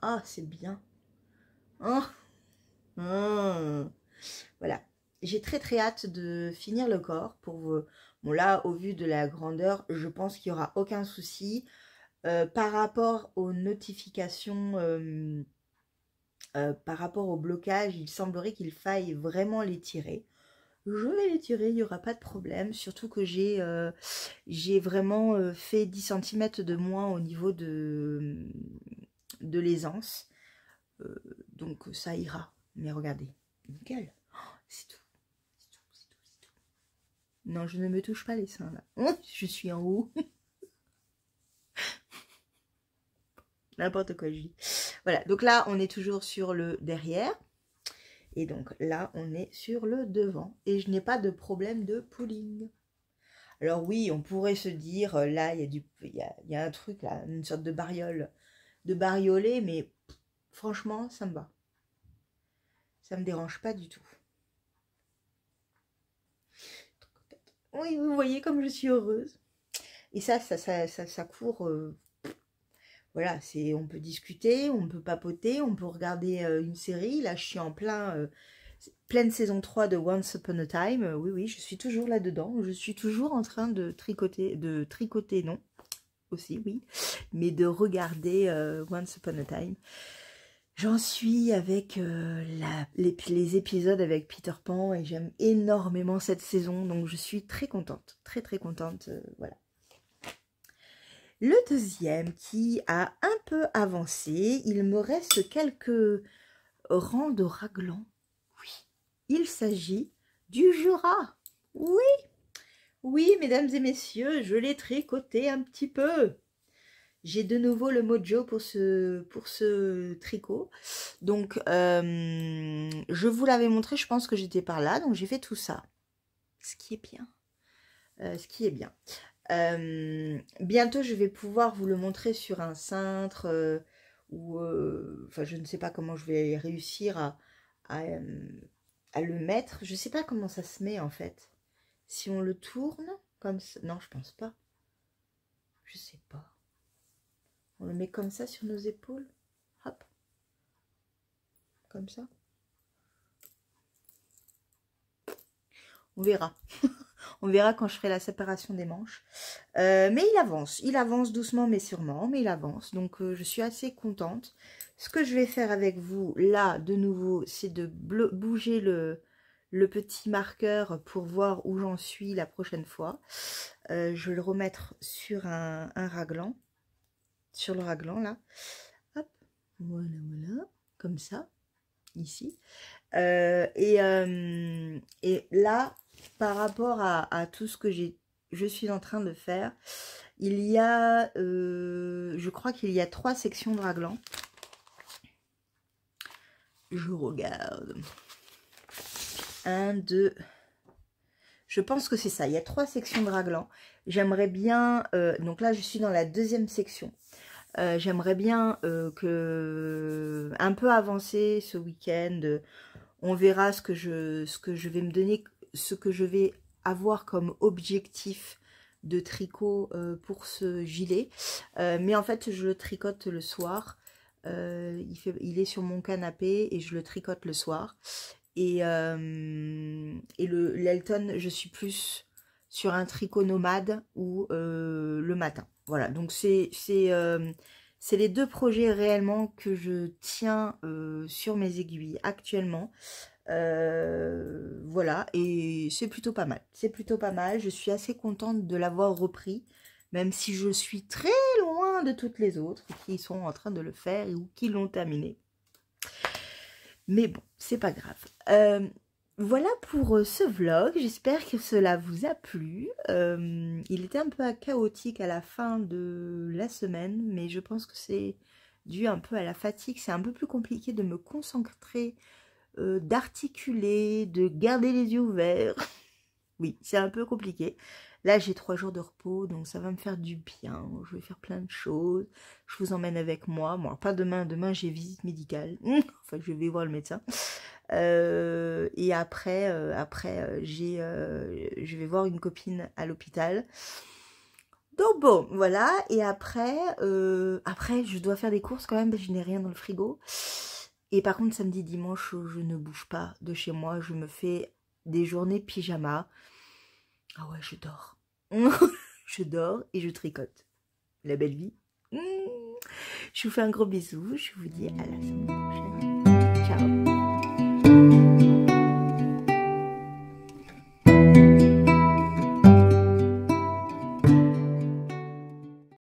Ah, c'est bien. Oh. Oh. Voilà. J'ai très hâte de finir le corps. Bon là, au vu de la grandeur, je pense qu'il n'y aura aucun souci. Par rapport aux notifications, par rapport au blocage, il semblerait qu'il faille vraiment les tirer. Je vais les tirer, il n'y aura pas de problème. Surtout que j'ai vraiment fait 10 cm de moins au niveau de l'aisance. Donc ça ira. Mais regardez, nickel. Oh, c'est tout. C'est tout. Non, je ne me touche pas les seins là. Je suis en haut. N'importe quoi je dis. Voilà, donc là on est toujours sur le derrière. Et donc là, on est sur le devant. Et je n'ai pas de problème de pulling. Alors oui, on pourrait se dire, là, il y a un truc, là, une sorte de bariole, de bariolé, mais franchement, ça me va. Ça me dérange pas du tout. Oui, vous voyez comme je suis heureuse. Et ça court... voilà, on peut discuter, on peut papoter, on peut regarder une série. Là, je suis en pleine saison 3 de Once Upon a Time. Oui, je suis toujours là-dedans. Je suis toujours en train de tricoter, non, aussi, oui, mais de regarder Once Upon a Time. J'en suis avec les épisodes avec Peter Pan et j'aime énormément cette saison. Donc, je suis très contente, très contente, voilà. Le deuxième qui a un peu avancé, il me reste quelques rangs de raglan. Oui, il s'agit du Jura. Oui, mesdames et messieurs, je l'ai tricoté un petit peu. J'ai de nouveau le mojo pour ce tricot. Donc, je vous l'avais montré, je pense que j'étais par là. Donc, j'ai fait tout ça. Ce qui est bien. Bientôt je vais pouvoir vous le montrer sur un cintre ou enfin je ne sais pas comment je vais réussir à le mettre. Je ne sais pas comment ça se met en fait. Si on le tourne comme ça, non je pense pas. Je sais pas. On le met comme ça sur nos épaules. Hop. Comme ça. On verra. On verra quand je ferai la séparation des manches. Mais il avance doucement mais sûrement, mais il avance. Donc je suis assez contente. Ce que je vais faire avec vous, là, de nouveau, c'est de bouger le petit marqueur pour voir où j'en suis la prochaine fois. Je vais le remettre sur un raglan. Sur le raglan, là. Hop, voilà, comme ça, ici. Et là, par rapport à tout ce que je suis en train de faire, il y a, je crois qu'il y a 3 sections de raglan. Je regarde. 1, 2. Je pense que c'est ça. Il y a 3 sections de raglan. J'aimerais bien, donc là je suis dans la deuxième section. J'aimerais bien un peu avancer ce week-end. On verra ce que je vais me donner, ce que je vais avoir comme objectif de tricot pour ce gilet. Mais en fait, je le tricote le soir. Il est sur mon canapé et je le tricote le soir. Et l'Elton, je suis plus sur un tricot nomade ou le matin. Voilà, donc c'est les deux projets réellement que je tiens sur mes aiguilles actuellement. Voilà, et c'est plutôt pas mal. C'est plutôt pas mal. Je suis assez contente de l'avoir repris, même si je suis très loin de toutes les autres qui sont en train de le faire ou qui l'ont terminé. Mais bon, c'est pas grave. Voilà pour ce vlog, j'espère que cela vous a plu. Il était un peu chaotique à la fin de la semaine, mais je pense que c'est dû un peu à la fatigue. C'est un peu plus compliqué de me concentrer, d'articuler, de garder les yeux ouverts. Oui, c'est un peu compliqué. Là, j'ai 3 jours de repos, donc ça va me faire du bien. Je vais faire plein de choses. Je vous emmène avec moi. Bon, pas demain. Demain, j'ai visite médicale. Enfin, je vais voir le médecin. Et après, je vais voir une copine à l'hôpital. Donc bon, voilà. Et après, je dois faire des courses quand même, parce que je n'ai rien dans le frigo. Et par contre, samedi, dimanche, je ne bouge pas de chez moi. Je me fais des journées pyjama. Ah ouais, je dors. Je dors et je tricote. La belle vie. Je vous fais un gros bisou. Je vous dis à la semaine prochaine. Ciao.